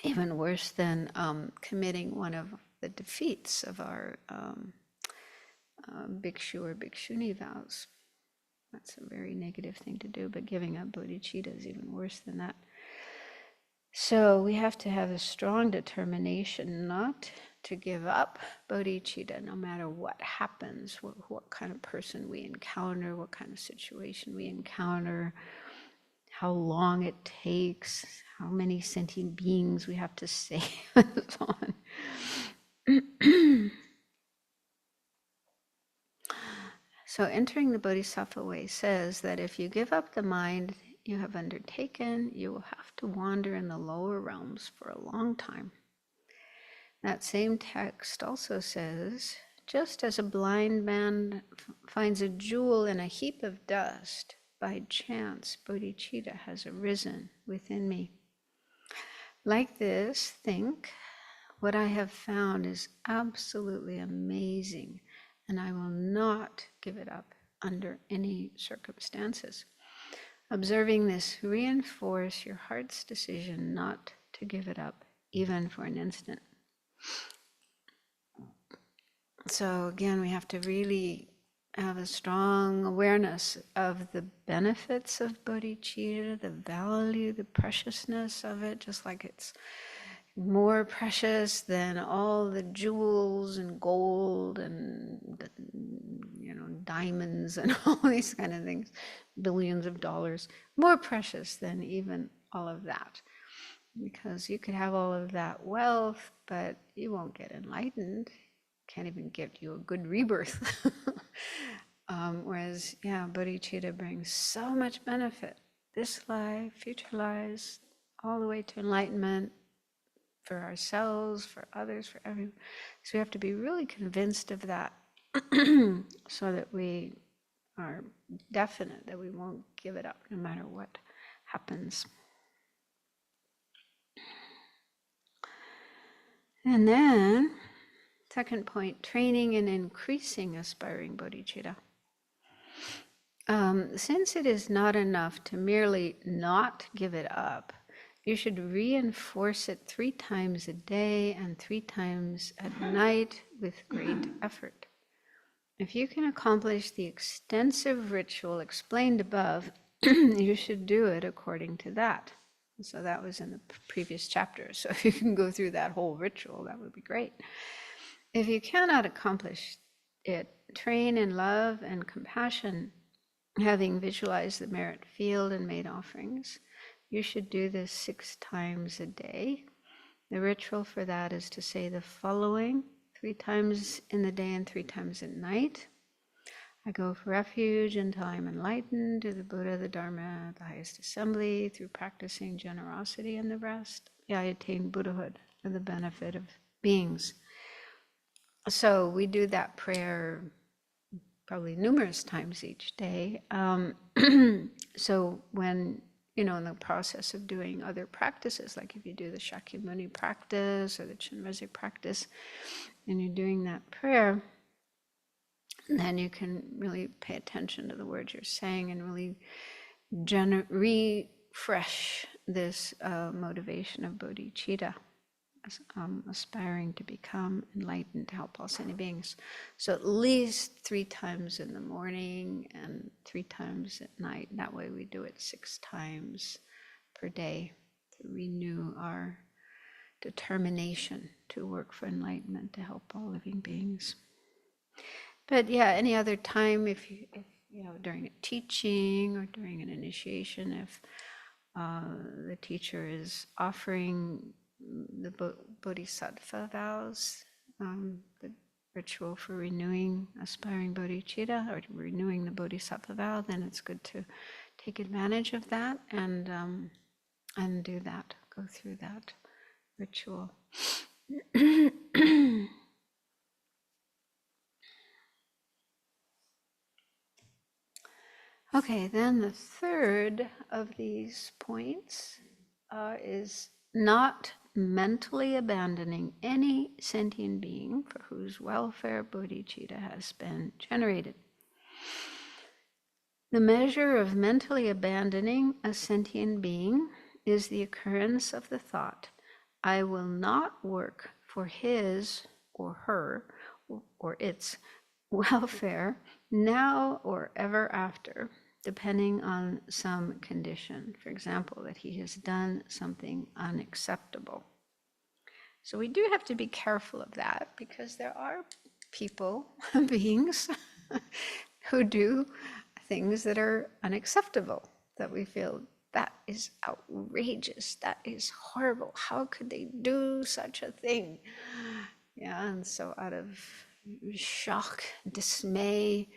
even worse than committing one of the defeats of our bhikshu or bhikshuni vows. That's a very negative thing to do, but giving up bodhicitta is even worse than that. So we have to have a strong determination not to give up bodhicitta, no matter what happens, what kind of person we encounter, what kind of situation we encounter, how long it takes, how many sentient beings we have to save, and so on. So entering the Bodhisattva way says that if you give up the mind you have undertaken, you will have to wander in the lower realms for a long time. That same text also says, just as a blind man finds a jewel in a heap of dust, by chance bodhicitta has arisen within me. Like this, think, what I have found is absolutely amazing, and I will not give it up under any circumstances. Observing this, reinforce your heart's decision not to give it up, even for an instant. So again, we have to really have a strong awareness of the benefits of bodhicitta, the value, the preciousness of it, just like it's more precious than all the jewels and gold and diamonds and all these kind of things, billions of dollars, more precious than even all of that. Because you could have all of that wealth, but you won't get enlightened. Can't even give you a good rebirth. Whereas, bodhicitta brings so much benefit. This life, future lives, all the way to enlightenment, for ourselves, for others, for everyone. So we have to be really convinced of that so that we are definite that we won't give it up no matter what happens. And then, second point, training and increasing aspiring bodhicitta. Since it is not enough to merely not give it up, you should reinforce it 3 times a day and 3 times at night with great effort. If you can accomplish the extensive ritual explained above, you should do it according to that. So that was in the previous chapter. So if you can go through that whole ritual, that would be great. If you cannot accomplish it, train in love and compassion, having visualized the merit field and made offerings. You should do this 6 times a day. The ritual for that is to say the following 3 times in the day and 3 times at night. I go for refuge until I'm enlightened, to the Buddha, the Dharma, the highest assembly, through practicing generosity and the rest. I attain Buddhahood for the benefit of beings. So we do that prayer probably numerous times each day. So when, in the process of doing other practices, like if you do the Shakyamuni practice or the Chenrezig practice, and you're doing that prayer, then you can really pay attention to the words you're saying and really refresh this motivation of bodhicitta, aspiring to become enlightened to help all sentient beings. So at least 3 times in the morning and 3 times at night. That way we do it 6 times per day to renew our determination to work for enlightenment to help all living beings. But yeah, any other time, if during a teaching or during an initiation, if the teacher is offering the Bodhisattva vows, the ritual for renewing aspiring bodhicitta or renewing the Bodhisattva vow, then it's good to take advantage of that and do that, go through that ritual. Okay, then the third of these points is not mentally abandoning any sentient being for whose welfare bodhicitta has been generated. The measure of mentally abandoning a sentient being is the occurrence of the thought, I will not work for his or her or its welfare now or ever after, depending on some condition. For example, that he has done something unacceptable. So we do have to be careful of that, because there are people, beings, who do things that are unacceptable, that we feel that is outrageous, that is horrible, how could they do such a thing? Yeah, and so out of shock, dismay,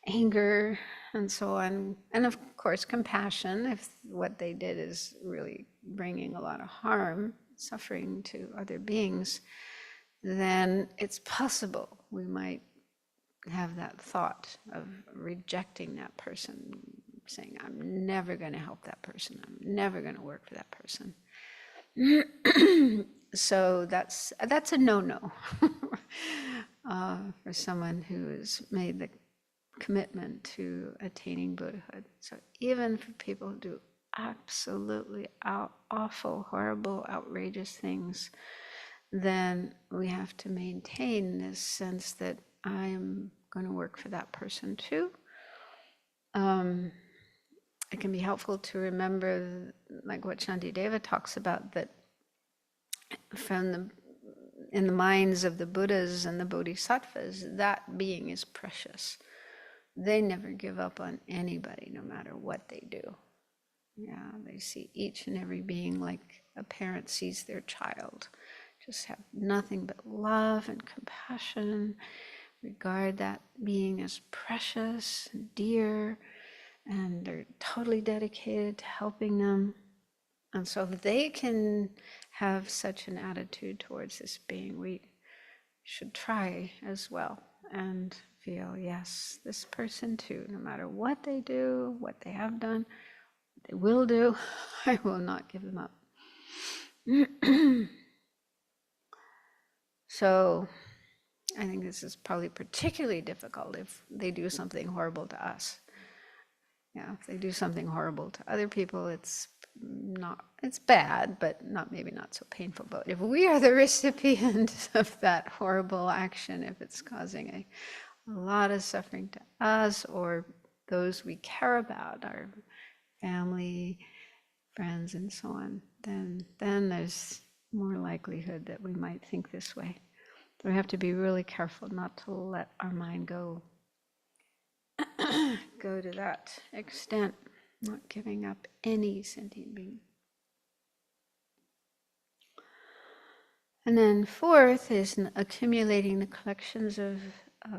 anger, and so on, and of course compassion, if what they did is really bringing a lot of harm, suffering to other beings, then it's possible we might have that thought of rejecting that person, saying, I'm never going to help that person, I'm never going to work for that person. So that's a no-no for someone who has made the commitment to attaining Buddhahood. So even for people who do absolutely awful, horrible, outrageous things, then we have to maintain this sense that I'm going to work for that person too. It can be helpful to remember, like what Shantideva talks about, that in the minds of the Buddhas and the Bodhisattvas, that being is precious. They never give up on anybody, no matter what they do. Yeah, they see each and every being like a parent sees their child. Just have nothing but love and compassion, regard that being as precious and dear, and they're totally dedicated to helping them. And so if they can have such an attitude towards this being, we should try as well and feel, yes, this person too, no matter what they do, what they have done, what they will do, I will not give them up. So I think this is probably particularly difficult if they do something horrible to us. Yeah, if they do something horrible to other people, it's bad, but maybe not so painful. But if we are the recipient of that horrible action, if it's causing a lot of suffering to us or those we care about, our family, friends, and so on, then there's more likelihood that we might think this way. So we have to be really careful not to let our mind go to that extent, not giving up any sentient being. And then fourth is accumulating the collections of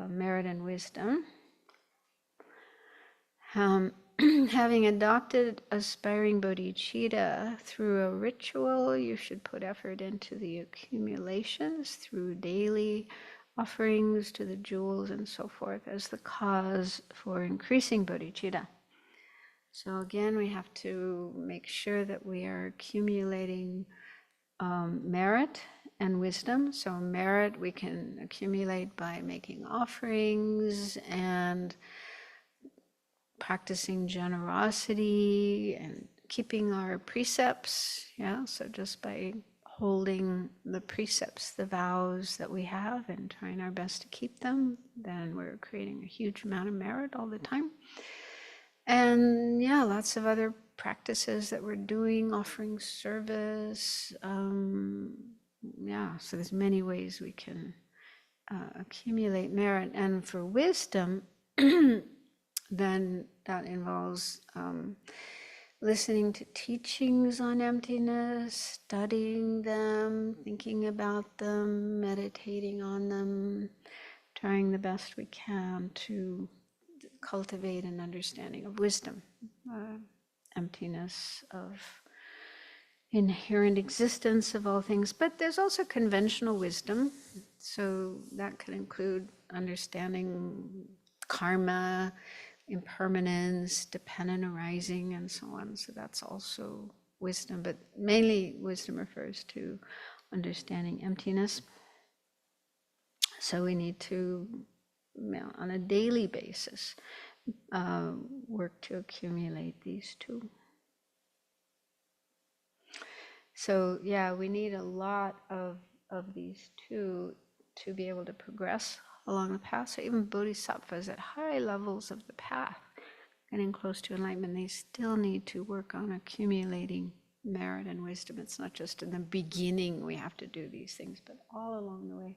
merit and wisdom. Having adopted aspiring bodhicitta through a ritual, you should put effort into the accumulations through daily offerings to the jewels and so forth as the cause for increasing bodhicitta. So again, we have to make sure that we are accumulating merit and wisdom. So merit we can accumulate by making offerings and practicing generosity and keeping our precepts. Yeah, so just by holding the precepts, the vows that we have, and trying our best to keep them, then we're creating a huge amount of merit all the time. And yeah, lots of other practices that we're doing, offering service. Yeah, so there's many ways we can accumulate merit. And for wisdom, then that involves listening to teachings on emptiness, studying them, thinking about them, meditating on them, trying the best we can to cultivate an understanding of wisdom, emptiness of inherent existence of all things. But there's also conventional wisdom, so that could include understanding karma, impermanence, dependent arising, and so on. So that's also wisdom, but mainly wisdom refers to understanding emptiness. So we need to, on a daily basis, work to accumulate these two. So yeah, we need a lot of these two to be able to progress along the path. So even bodhisattvas at high levels of the path, getting close to enlightenment, they still need to work on accumulating merit and wisdom. It's not just in the beginning we have to do these things, but all along the way.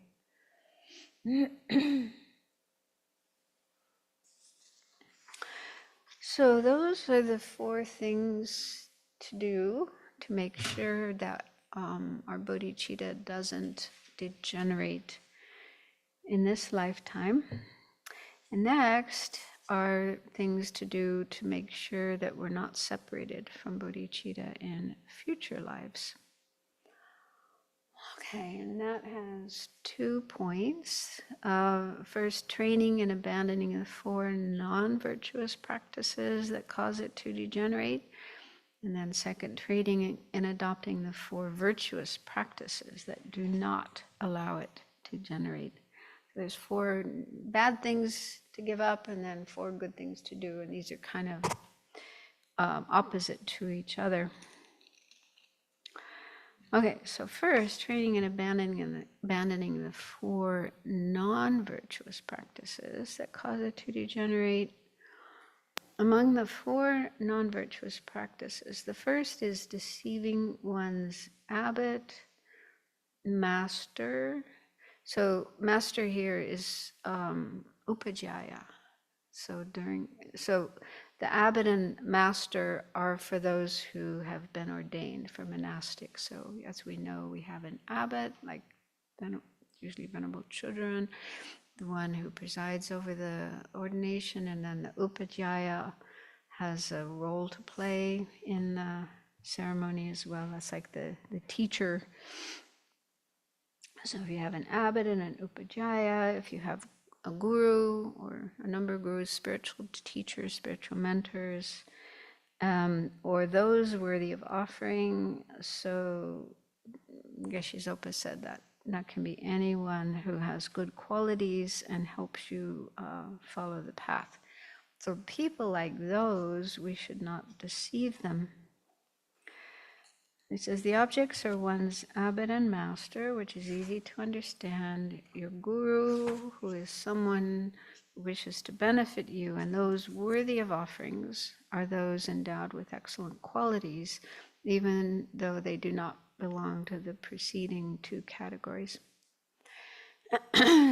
So those are the four things to do to make sure that our bodhicitta doesn't degenerate in this lifetime. And next are things to do to make sure that we're not separated from bodhicitta in future lives. Okay, and that has 2 points. First, training and abandoning the 4 non-virtuous practices that cause it to degenerate. And then second, training and adopting the 4 virtuous practices that do not allow it to generate. So there's 4 bad things to give up and then 4 good things to do. And these are kind of opposite to each other. Okay, so first, training and abandoning the 4 non-virtuous practices that cause it to degenerate. Among the 4 non-virtuous practices, the first is deceiving one's abbot, master. So master here is upajjhaya. So the abbot and master are for those who have been ordained for monastic. So as we know, we have an abbot, like usually venerable children, the one who presides over the ordination, and then the upajjhaya has a role to play in the ceremony as well. That's like the teacher. So if you have an abbot and an upajjhaya, if you have a guru or a number of gurus, spiritual teachers, spiritual mentors, or those worthy of offering. So Geshe Zopa said that can be anyone who has good qualities and helps you follow the path. So people like those, we should not deceive them. It says, the objects are one's abbot and master, which is easy to understand, your guru, who is someone who wishes to benefit you, and those worthy of offerings are those endowed with excellent qualities, even though they do not belong to the preceding two categories.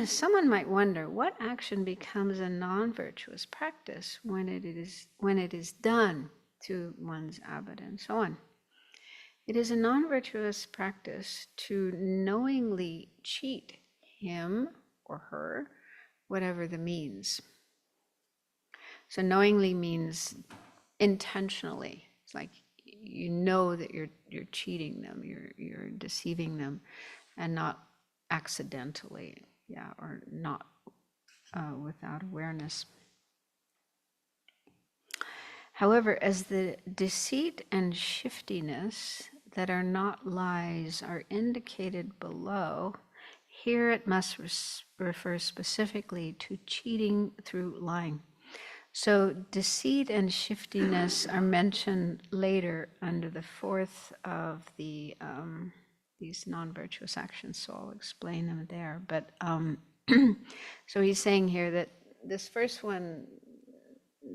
Someone might wonder, what action becomes a non-virtuous practice when it is done to one's abbot and so on? It is a non-virtuous practice to knowingly cheat him or her, whatever the means. So knowingly means intentionally. It's like you know that you're cheating them, you're deceiving them, and not accidentally, or not without awareness. However, as the deceit and shiftiness that are not lies are indicated below, here it must refer specifically to cheating through lying. So deceit and shiftiness are mentioned later under the fourth of the these non-virtuous actions, so I'll explain them there. But so he's saying here that this first one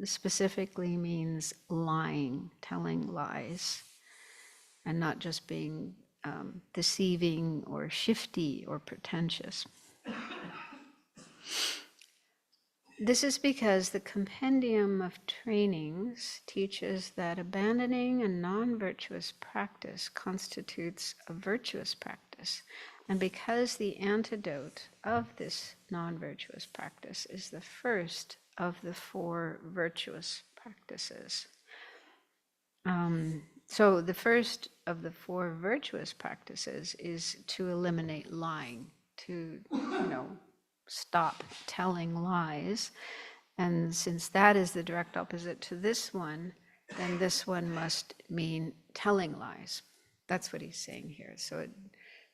specifically means lying, telling lies, and not just being deceiving or shifty or pretentious. This is because the compendium of trainings teaches that abandoning a non-virtuous practice constitutes a virtuous practice, and because the antidote of this non-virtuous practice is the first of the four virtuous practices. So the first of the four virtuous practices is to eliminate lying, to, stop telling lies. And since that is the direct opposite to this one, then this one must mean telling lies. That's what he's saying here. So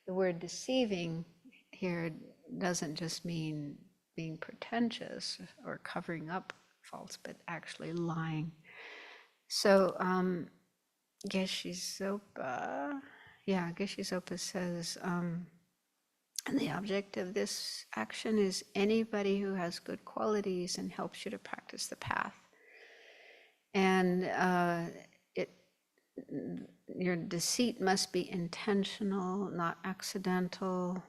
the word deceiving here doesn't just mean being pretentious or covering up faults, but actually lying. So Geshe-Zopa says, and the object of this action is anybody who has good qualities and helps you to practice the path. And your deceit must be intentional, not accidental.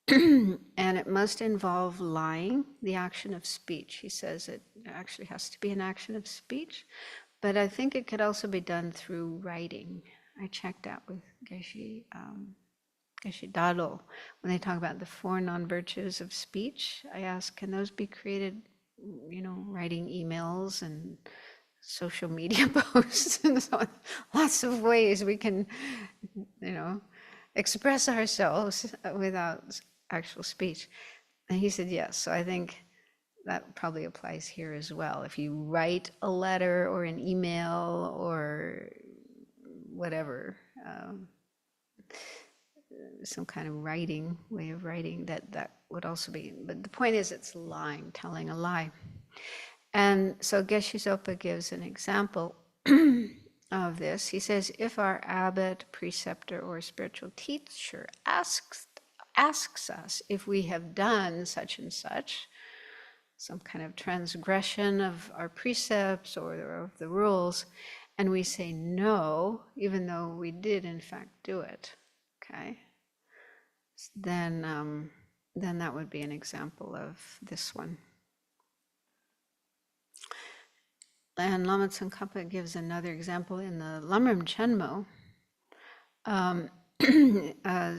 And it must involve lying, the action of speech. He says it actually has to be an action of speech, but I think it could also be done through writing. I checked out with Geshe Dado, when they talk about the four non-virtues of speech, I asked, can those be created, writing emails and social media posts and so on? Lots of ways we can, express ourselves without actual speech. And he said, yes. So I think that probably applies here as well. If you write a letter or an email or whatever, some kind of way of writing, that would also be, but the point is it's lying, telling a lie. And so Geshe-Zopa gives an example of this. He says, if our abbot, preceptor, or spiritual teacher asks us if we have done such and such, some kind of transgression of our precepts or of the rules, and we say no, even though we did in fact do it, okay, then that would be an example of this one. And Lama Tsongkhapa gives another example in the Lamrim Chenmo,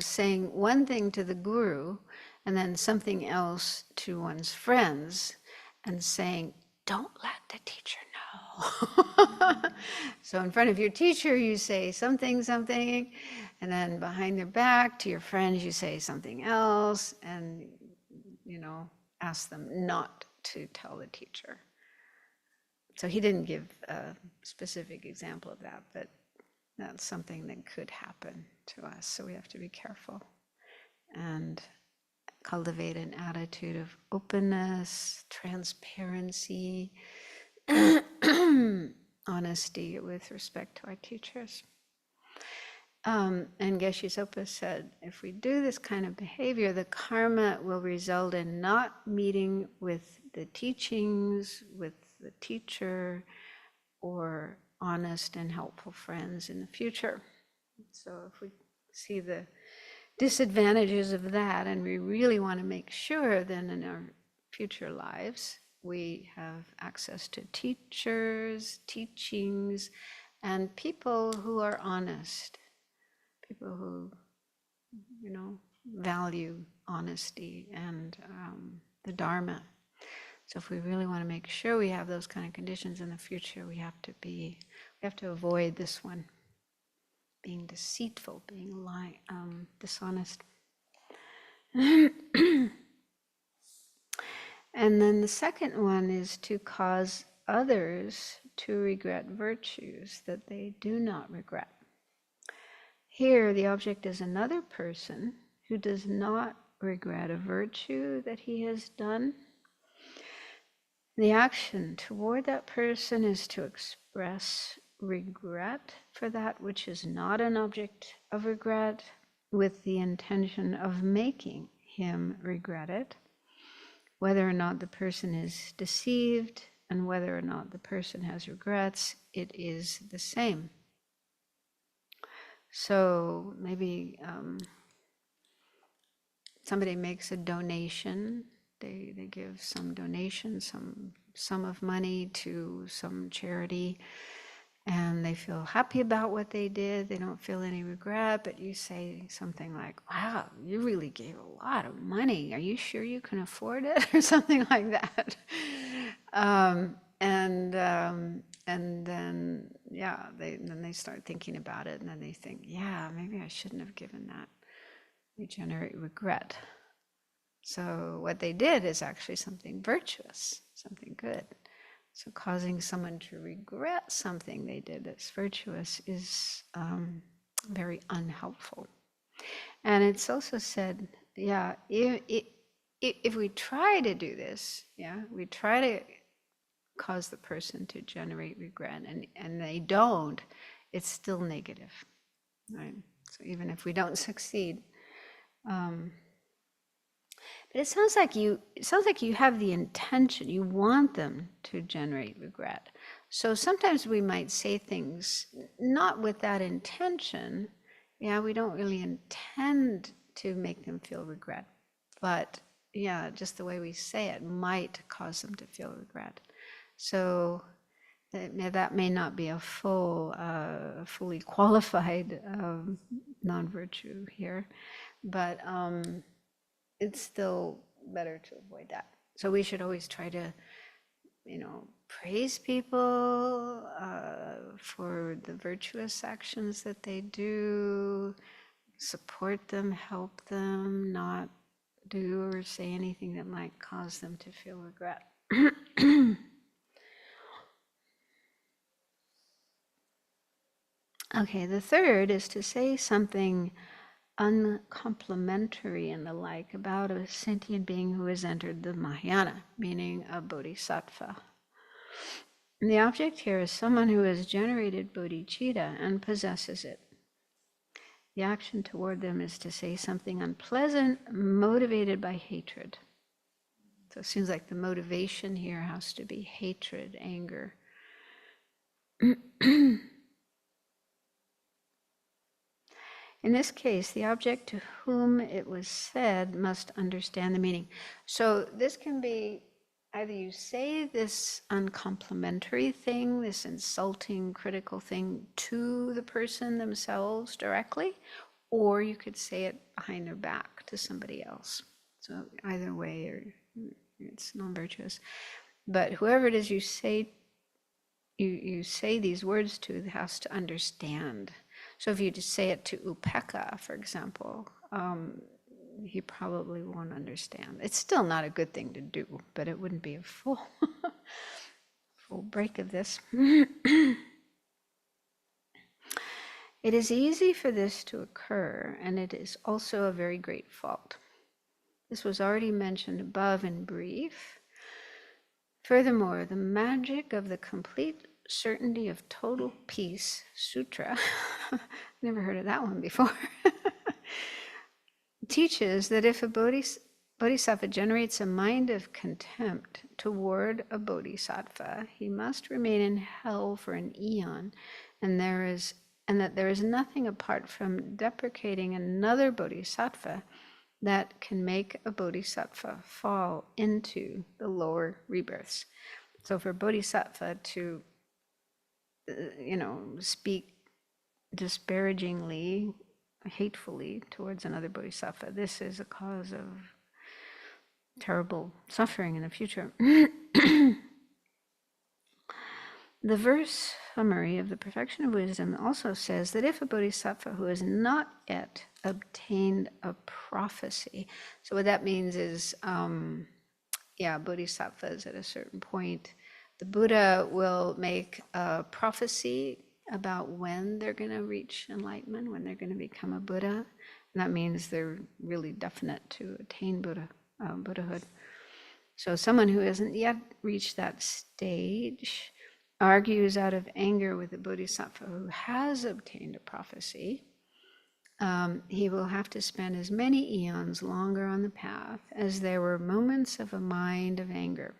saying one thing to the guru and then something else to one's friends, and saying, don't let the teacher know. So in front of your teacher, you say something, and then behind their back to your friends, you say something else, and, ask them not to tell the teacher. So he didn't give a specific example of that, but that's something that could happen to us. So we have to be careful and cultivate an attitude of openness, transparency, honesty with respect to our teachers. And Geshe Sopa said, if we do this kind of behavior, the karma will result in not meeting with the teachings, with the teacher, or honest and helpful friends in the future. So if we see the disadvantages of that, and we really want to make sure then in our future lives we have access to teachers, teachings, and people who are honest, people who, value honesty and the Dharma. So if we really want to make sure we have those kind of conditions in the future, we have to avoid this one, being deceitful, being dishonest. And then the second one is to cause others to regret virtues that they do not regret. Here, the object is another person who does not regret a virtue that he has done. The action toward that person is to express regret for that which is not an object of regret, with the intention of making him regret it. Whether or not the person is deceived and whether or not the person has regrets, it is the same. So maybe somebody makes a donation. They give some donation, some sum of money to some charity, and they feel happy about what they did. They don't feel any regret, but you say something like, wow, you really gave a lot of money. Are you sure you can afford it? Or something like that. And then, yeah, they start thinking about it, and then they think, yeah, maybe I shouldn't have given that. They generate regret. So what they did is actually something virtuous, something good. So causing someone to regret something they did that's virtuous is very unhelpful. And it's also said, yeah, if we try to do this, we try to cause the person to generate regret, and they don't, it's still negative, right? So even if we don't succeed, but it sounds like you have the intention, you want them to generate regret. So sometimes we might say things not with that intention. We don't really intend to make them feel regret, but just the way we say it might cause them to feel regret. So that may not be a fully qualified non-virtue here, but it's still better to avoid that. So we should always try to, praise people for the virtuous actions that they do, support them, help them, not do or say anything that might cause them to feel regret. Okay, the third is to say something uncomplimentary and the like about a sentient being who has entered the Mahayana, meaning a bodhisattva. And the object here is someone who has generated bodhicitta and possesses it. The action toward them is to say something unpleasant, motivated by hatred. So it seems like the motivation here has to be hatred, anger. In this case, the object to whom it was said must understand the meaning. So this can be either you say this uncomplimentary thing, this insulting, critical thing to the person themselves directly, or you could say it behind their back to somebody else. So either way, it's non-virtuous. But whoever it is you say these words to has to understand. So if you just say it to Upekkha, for example, he probably won't understand. It's still not a good thing to do, but it wouldn't be a full break of this. It is easy for this to occur, and it is also a very great fault. This was already mentioned above in brief. Furthermore, the magic of the complete certainty of total peace sutra, never heard of that one before, teaches that if a bodhisattva generates a mind of contempt toward a bodhisattva, he must remain in hell for an eon, and that there is nothing apart from deprecating another bodhisattva that can make a bodhisattva fall into the lower rebirths. So for bodhisattva to, speak disparagingly, hatefully towards another bodhisattva, this is a cause of terrible suffering in the future. The verse summary of the Perfection of Wisdom also says that if a bodhisattva who has not yet obtained a prophecy, so what that means is, bodhisattvas at a certain point, the Buddha will make a prophecy about when they're going to reach enlightenment, when they're going to become a Buddha. And that means they're really definite to attain Buddhahood. So someone who hasn't yet reached that stage argues out of anger with the bodhisattva who has obtained a prophecy. He will have to spend as many eons longer on the path as there were moments of a mind of anger.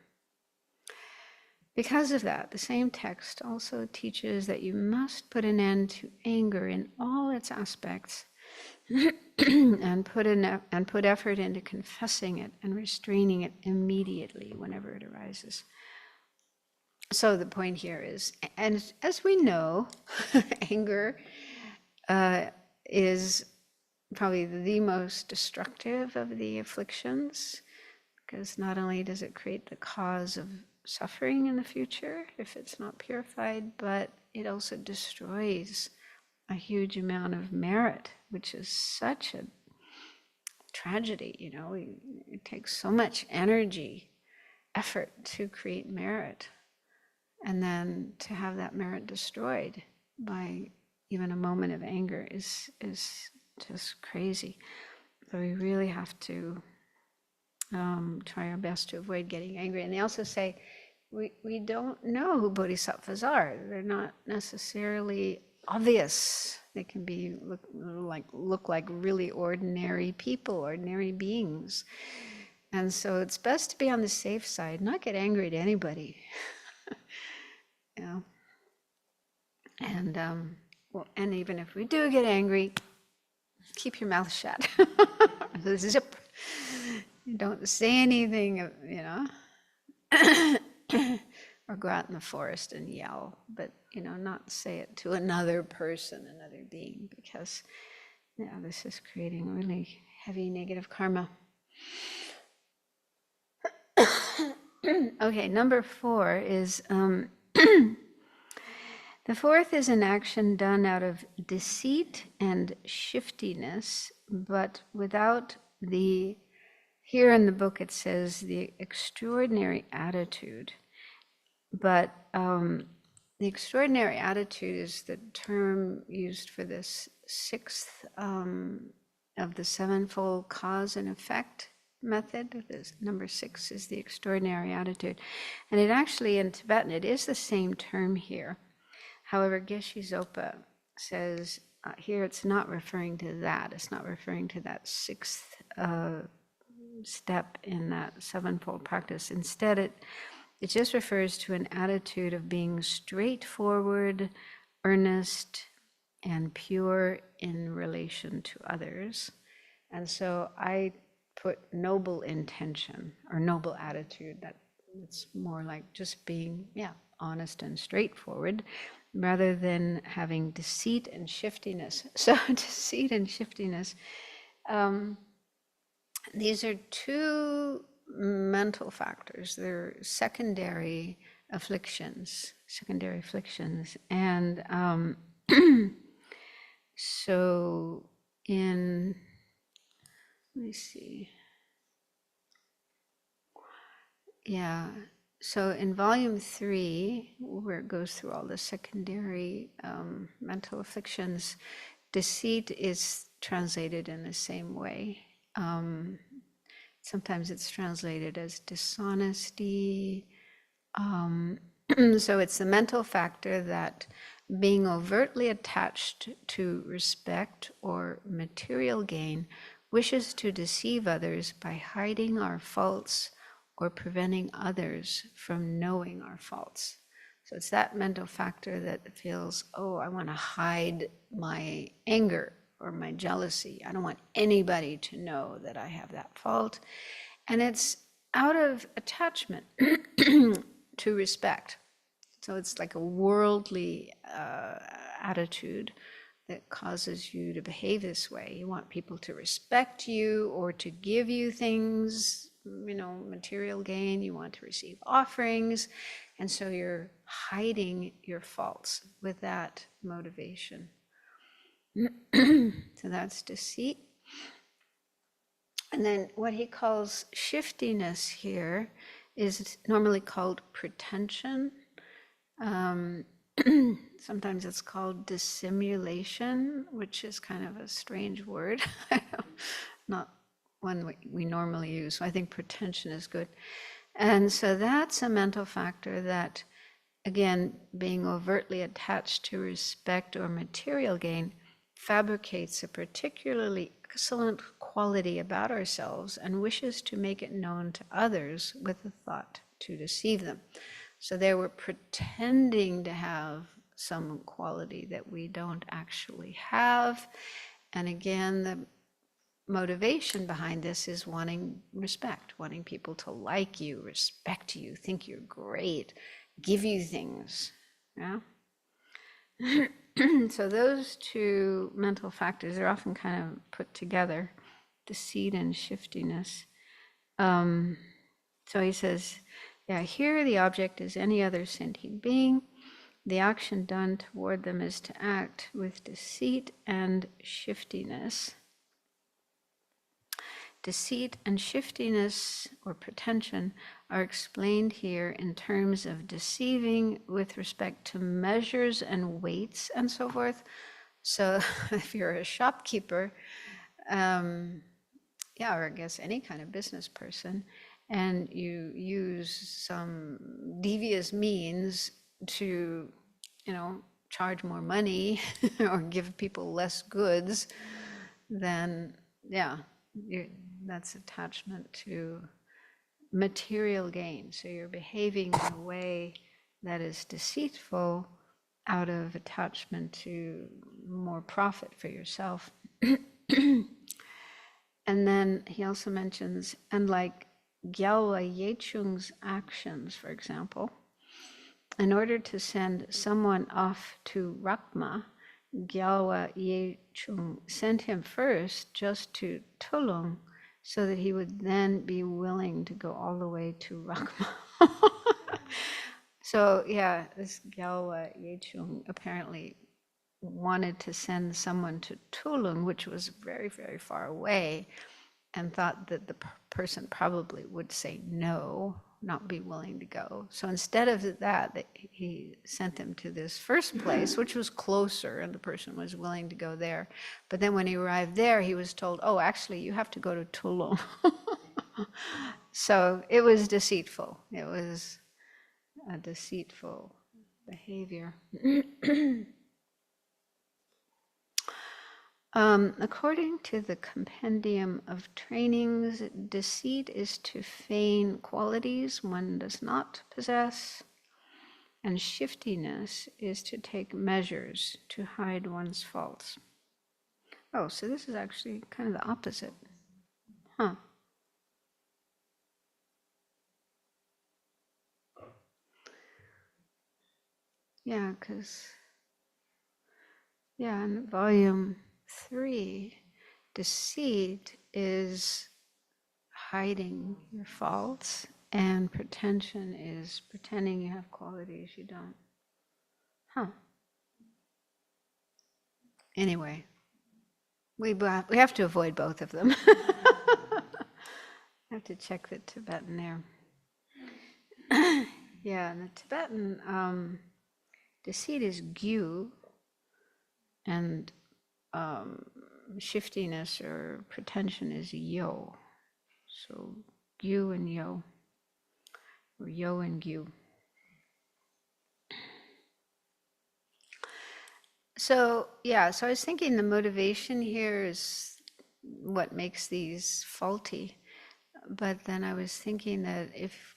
Because of that, the same text also teaches that you must put an end to anger in all its aspects and put effort into confessing it and restraining it immediately whenever it arises. So the point here is, and as we know, anger is probably the most destructive of the afflictions, because not only does it create the cause of suffering in the future if it's not purified, but it also destroys a huge amount of merit, which is such a tragedy. It takes so much energy, effort to create merit, and then to have that merit destroyed by even a moment of anger is just crazy. So we really have to try our best to avoid getting angry. And they also say we don't know who bodhisattvas are. They're not necessarily obvious. They can be look like really ordinary people, ordinary beings. And so it's best to be on the safe side, not get angry at anybody. And and even if we do get angry, keep your mouth shut. Zip. Don't say anything, or go out in the forest and yell, but not say it to another person, another being, because this is creating really heavy negative karma. Okay, number 4 is the fourth is an action done out of deceit and shiftiness, but without here in the book it says the extraordinary attitude. But the extraordinary attitude is the term used for this 6th of the 7-fold cause and effect method. This number 6 is the extraordinary attitude. And it actually, in Tibetan, it is the same term here. However, Geshe Zopa says here it's not referring to that. It's not referring to that 6th step in that 7-fold practice. Instead, it just refers to an attitude of being straightforward, earnest, and pure in relation to others. And so I put noble intention or noble attitude. It's more like just being, honest and straightforward, rather than having deceit and shiftiness. So deceit and shiftiness, these are 2 mental factors. They're secondary afflictions. And so let me see. So in volume 3, where it goes through all the secondary mental afflictions, deceit is translated in the same way. Sometimes it's translated as dishonesty. So it's the mental factor that being overtly attached to respect or material gain wishes to deceive others by hiding our faults or preventing others from knowing our faults. So it's that mental factor that feels, oh, I want to hide my anger or my jealousy. I don't want anybody to know that I have that fault. And it's out of attachment to respect. So it's like a worldly attitude that causes you to behave this way. You want people to respect you or to give you things, material gain. You want to receive offerings. And so you're hiding your faults with that motivation. So that's deceit. And then what he calls shiftiness here is normally called pretension. Sometimes it's called dissimulation, which is kind of a strange word, not one we normally use. So I think pretension is good. And so that's a mental factor that, again, being overtly attached to respect or material gain, fabricates a particularly excellent quality about ourselves and wishes to make it known to others with the thought to deceive them. So they were pretending to have some quality that we don't actually have. And again, the motivation behind this is wanting respect, wanting people to like you, respect you, think you're great, give you things. Yeah. So those two mental factors are often kind of put together, deceit and shiftiness. So he says, yeah, here the object is any other sentient being. The action done toward them is to act with deceit and shiftiness. Deceit and shiftiness or pretension are explained here in terms of deceiving with respect to measures and weights and so forth. So if you're a shopkeeper, or I guess any kind of business person, and you use some devious means to, charge more money or give people less goods, then that's attachment to material gain. So you're behaving in a way that is deceitful out of attachment to more profit for yourself. And then he also mentions, and like Gyalwa Yechung's actions, for example, in order to send someone off to Rakma, Gyalwa Yechung sent him first just to Tulung, so that he would then be willing to go all the way to Rakma. So yeah, this Gyalwa Yechung apparently wanted to send someone to Tulung, which was very, very far away, and thought that the person probably would say no, not be willing to go. So instead of that, he sent them to this first place, which was closer, and the person was willing to go there. But then when he arrived there, he was told, oh, actually, you have to go to Tulung. So it was deceitful. It was a deceitful behavior. According to the Compendium of Trainings, deceit is to feign qualities one does not possess, and shiftiness is to take measures to hide one's faults. Oh, so this is actually kind of the opposite. Huh. Yeah, because, in volume 3, deceit is hiding your faults, and pretension is pretending you have qualities you don't. Huh. Anyway, we have to avoid both of them. I have to check the Tibetan there. Yeah, in the Tibetan, deceit is gyu, and shiftiness or pretension is yo. So gyu and yo, or yo and gyu. So yeah, so I was thinking the motivation here is what makes these faulty. But then I was thinking that if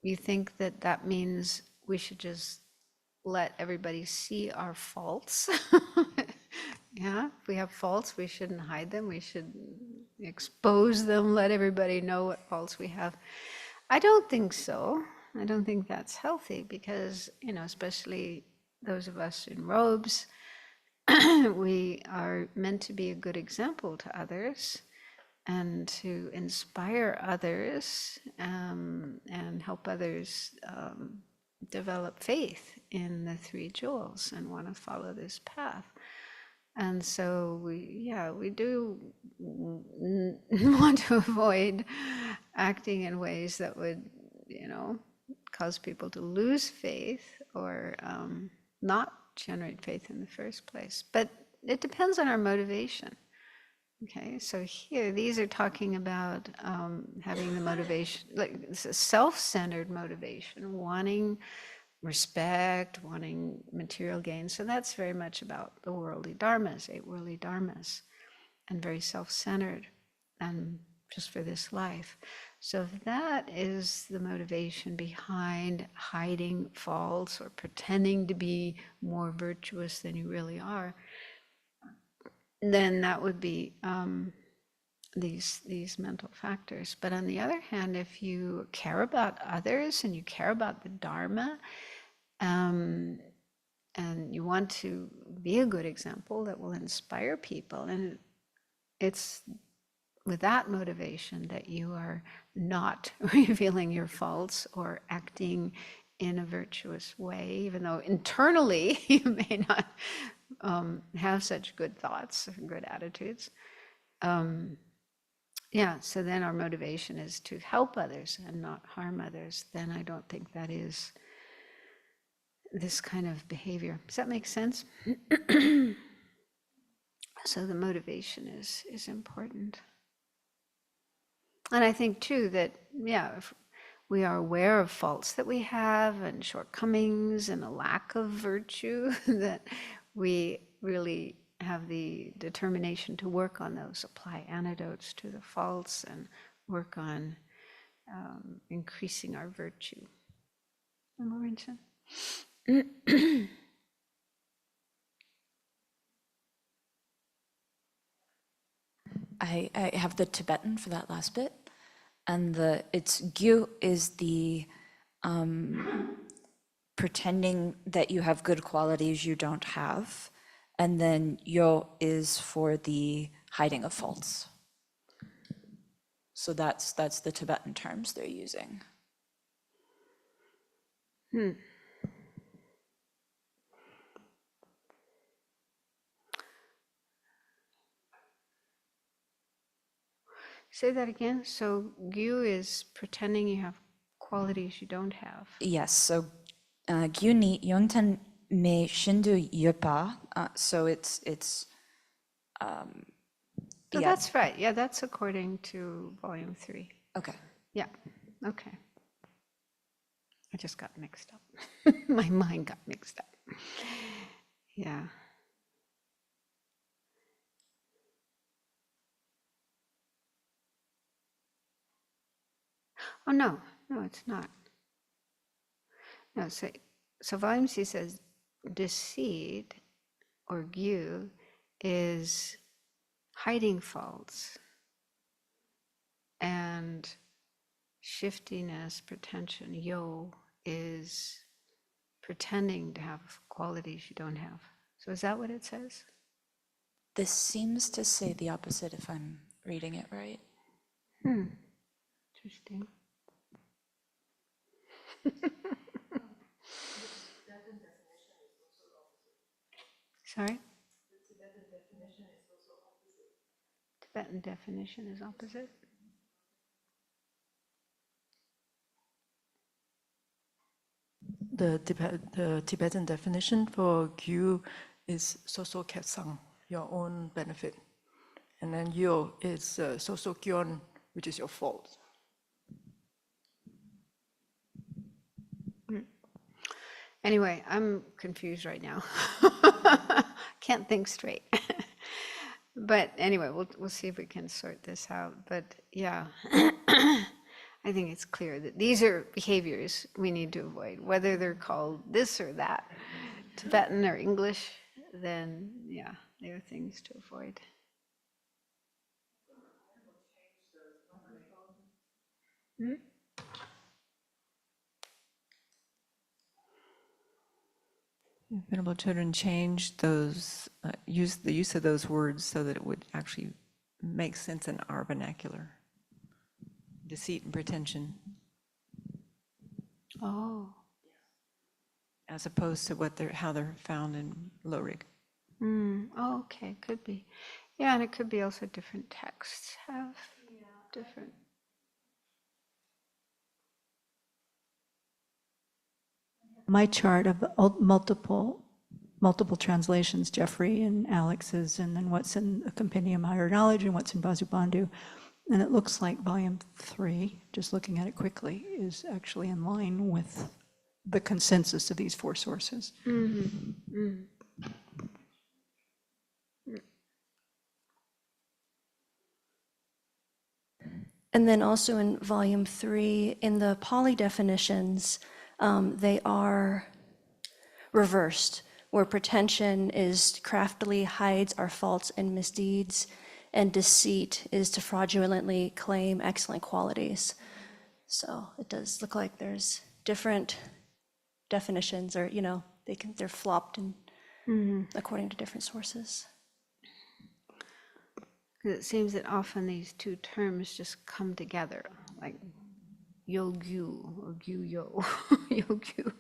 you think that that means we should just let everybody see our faults. Yeah, if we have faults, we shouldn't hide them. We should expose them, let everybody know what faults we have. I don't think so. I don't think that's healthy because, especially those of us in robes, we are meant to be a good example to others and to inspire others and help others develop faith in the three jewels and want to follow this path. And so we do want to avoid acting in ways that would, cause people to lose faith or not generate faith in the first place. But it depends on our motivation. Okay, so here, these are talking about having the motivation, like it's a self-centered motivation, wanting respect, wanting material gain. So that's very much about the worldly dharmas, 8 worldly dharmas, and very self-centered and just for this life. So if that is the motivation behind hiding faults or pretending to be more virtuous than you really are, then that would be these mental factors. But on the other hand, if you care about others and you care about the Dharma, and you want to be a good example that will inspire people, and it's with that motivation that you are not revealing your faults or acting in a virtuous way, even though internally you may not have such good thoughts or good attitudes. So then our motivation is to help others and not harm others. Then I don't think that is this kind of behavior. Does that make sense? So the motivation is important. And I think too that, if we are aware of faults that we have and shortcomings and a lack of virtue, that we really have the determination to work on those, apply antidotes to the faults and work on increasing our virtue. I have the Tibetan for that last bit, and it's gyu is the pretending that you have good qualities you don't have, and then yo is for the hiding of faults. So that's the Tibetan terms they're using. Say that again. So gyu is pretending you have qualities you don't have. Yes, so gyu ni yontan me shindu yopa. So it's So that's right. Yeah, that's according to volume 3. okay. Yeah, okay. I just got mixed up. My mind got mixed up. Yeah. Oh, no, it's not. No, so volume C says deceit or gyu is hiding faults, and shiftiness, pretension, yo, is pretending to have qualities you don't have. So is that what it says? This seems to say the opposite if I'm reading it right. Interesting. Sorry? Tibetan definition is opposite? The Tibetan definition for gyu is soso ketsang, your own benefit. And then yo is soso kyon, which is your fault. Anyway, I'm confused right now. Can't think straight. But anyway, we'll see if we can sort this out. But yeah, I think it's clear that these are behaviors we need to avoid, whether they're called this or that, Tibetan or English, then yeah, they are things to avoid. Hmm? Venerable children changed those, the use of those words so that it would actually make sense in our vernacular. Deceit and pretension, Oh. as opposed to how they're found in Lorig. Oh, okay, could be. Yeah, and it could be also different texts have different. My chart of multiple translations, Jeffrey and Alex's, and then what's in the Compendium of Higher Knowledge and what's in Vasubandhu. And it looks like volume 3, just looking at it quickly, is actually in line with the consensus of these 4 sources. And then also in volume 3, in the Pali definitions, they are reversed, where pretension is craftily hides our faults and misdeeds, and deceit is to fraudulently claim excellent qualities. So it does look like there's different definitions, or they're flopped in, according to different sources. It seems that often these two terms just come together, like yo-gyu or gyu-yo, yo-gyu.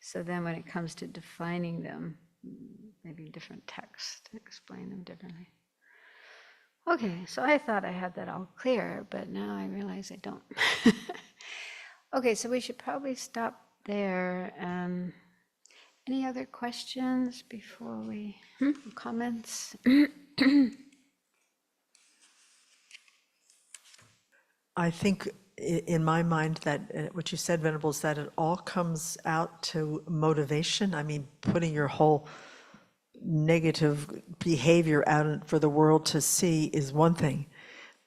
So then when it comes to defining them, maybe different texts to explain them differently. Okay, so I thought I had that all clear, but now I realize I don't. Okay, so we should probably stop there. Any other questions before we, comments? I think in my mind that what you said, Venerable, is that it all comes out to motivation. I mean, putting your whole negative behavior out for the world to see is one thing.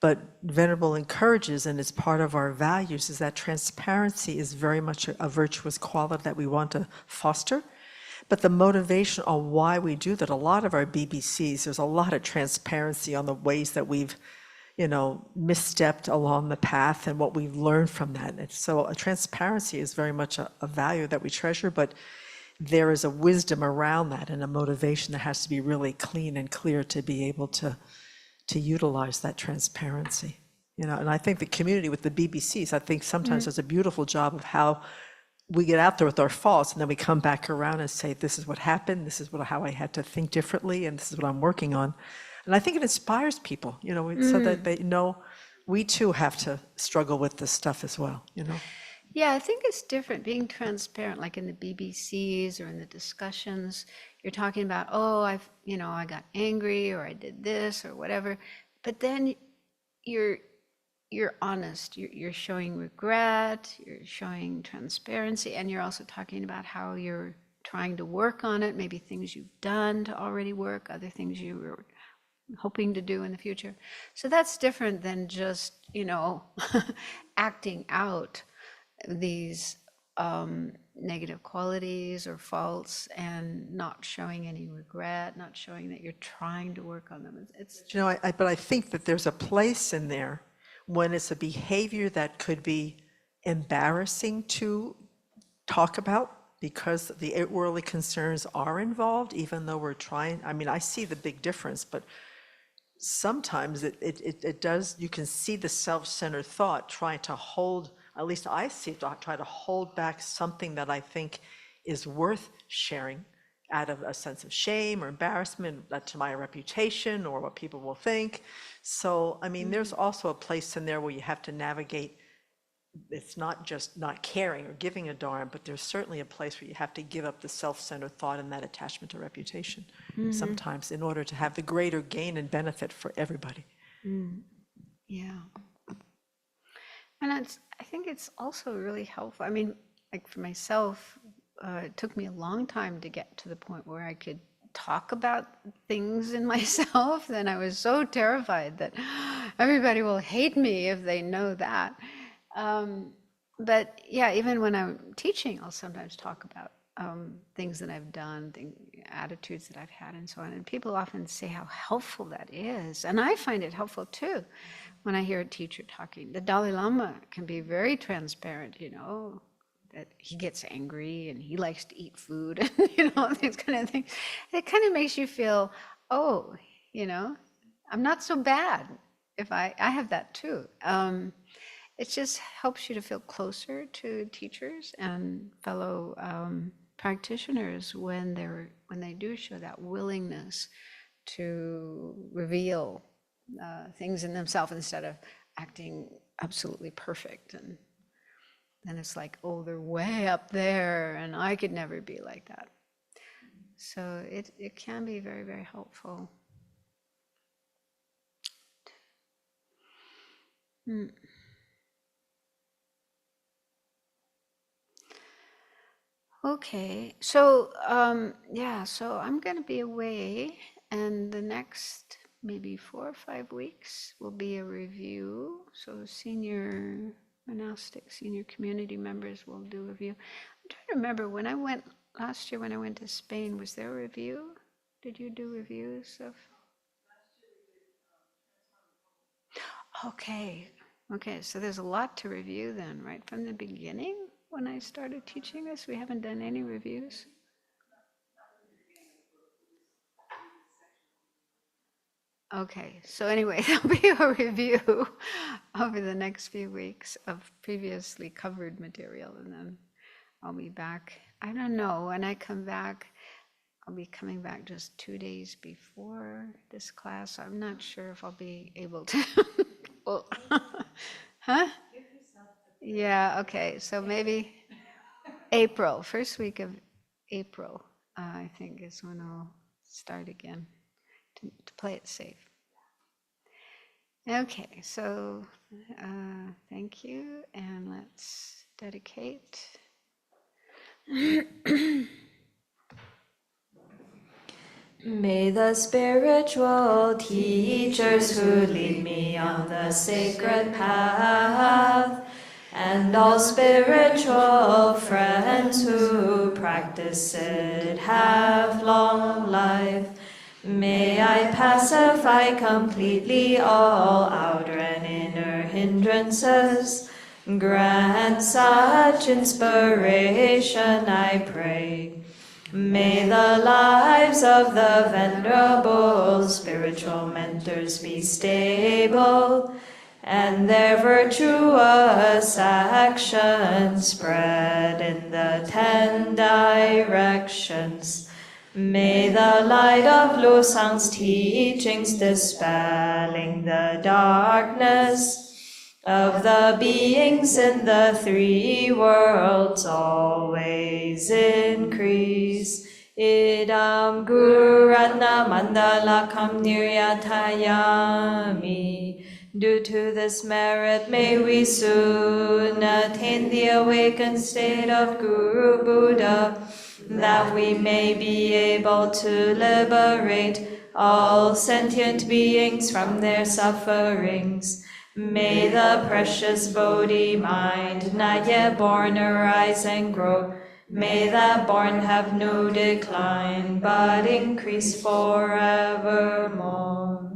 But Venerable encourages, and it's part of our values, is that transparency is very much a virtuous quality that we want to foster. But the motivation on why we do that, a lot of our BBCs, there's a lot of transparency on the ways that we've misstepped along the path and what we've learned from that. And so transparency is very much a value that we treasure, but there is a wisdom around that and a motivation that has to be really clean and clear to be able to utilize that transparency. And I think the community with the BBCs, I think sometimes does a beautiful job of how we get out there with our faults and then we come back around and say, this is what happened, this is how I had to think differently, and this is what I'm working on. And I think it inspires people, so that they know we too have to struggle with this stuff as well, Yeah, I think it's different being transparent, like in the BBCs or in the discussions. You're talking about, I got angry or I did this or whatever. But then you're honest. You're showing regret. You're showing transparency, and you're also talking about how you're trying to work on it. Maybe things you've done to already work, other things you were hoping to do in the future. So that's different than just, acting out these negative qualities or faults and not showing any regret, not showing that you're trying to work on them. But I think that there's a place in there when it's a behavior that could be embarrassing to talk about, because the worldly concerns are involved, even though we're trying. I mean, I see the big difference, but sometimes it does, you can see the self-centered thought trying to hold, at least I see it, try to hold back something that I think is worth sharing out of a sense of shame or embarrassment to my reputation or what people will think. So, I mean, there's also a place in there where you have to navigate. It's not just not caring or giving a darn, but there's certainly a place where you have to give up the self-centered thought and that attachment to reputation sometimes in order to have the greater gain and benefit for everybody. Yeah. And I think it's also really helpful. I mean, like for myself, it took me a long time to get to the point where I could talk about things in myself. Then I was so terrified that everybody will hate me if they know that. But yeah, even when I'm teaching, I'll sometimes talk about things that I've done, attitudes that I've had, and so on. And people often say how helpful that is. And I find it helpful too when I hear a teacher talking. The Dalai Lama can be very transparent, that he gets angry and he likes to eat food, and, these kind of things. It kind of makes you feel, oh, I'm not so bad if I have that too. It just helps you to feel closer to teachers and fellow practitioners when they do show that willingness to reveal things in themselves instead of acting absolutely perfect. And then it's like, oh, they're way up there and I could never be like that. So it can be very, very helpful. Okay, so so I'm going to be away, and the next maybe 4 or 5 weeks will be a review. So senior monastic, senior community members will do a review. I'm trying to remember when I went last year when I went to Spain. Was there a review? Did you do reviews of? Okay, so there's a lot to review then, right from the beginning. When I started teaching this, we haven't done any reviews. Okay, so anyway, there'll be a review over the next few weeks of previously covered material, and then I'll be back. I don't know, when I come back, I'll be coming back just 2 days before this class. I'm not sure if I'll be able to. Well, huh? Yeah, okay, so maybe April, first week of April, I think is when I'll start again to play it safe. Okay, so thank you, and let's dedicate. May the spiritual teachers who lead me on the sacred path, and all spiritual friends who practice it, have long life. May I pacify completely all outer and inner hindrances. Grant such inspiration, I pray. May the lives of the venerable spiritual mentors be stable, and their virtuous actions spread in the 10 directions. May the light of Losang's teachings dispelling the darkness of the beings in the 3 worlds always increase. Idam Guru Ratna Mandalakam Niryatayami. Due to this merit, may we soon attain the awakened state of Guru Buddha, that we may be able to liberate all sentient beings from their sufferings. May the precious Bodhi mind, not yet born, arise and grow. May that born have no decline, but increase forevermore.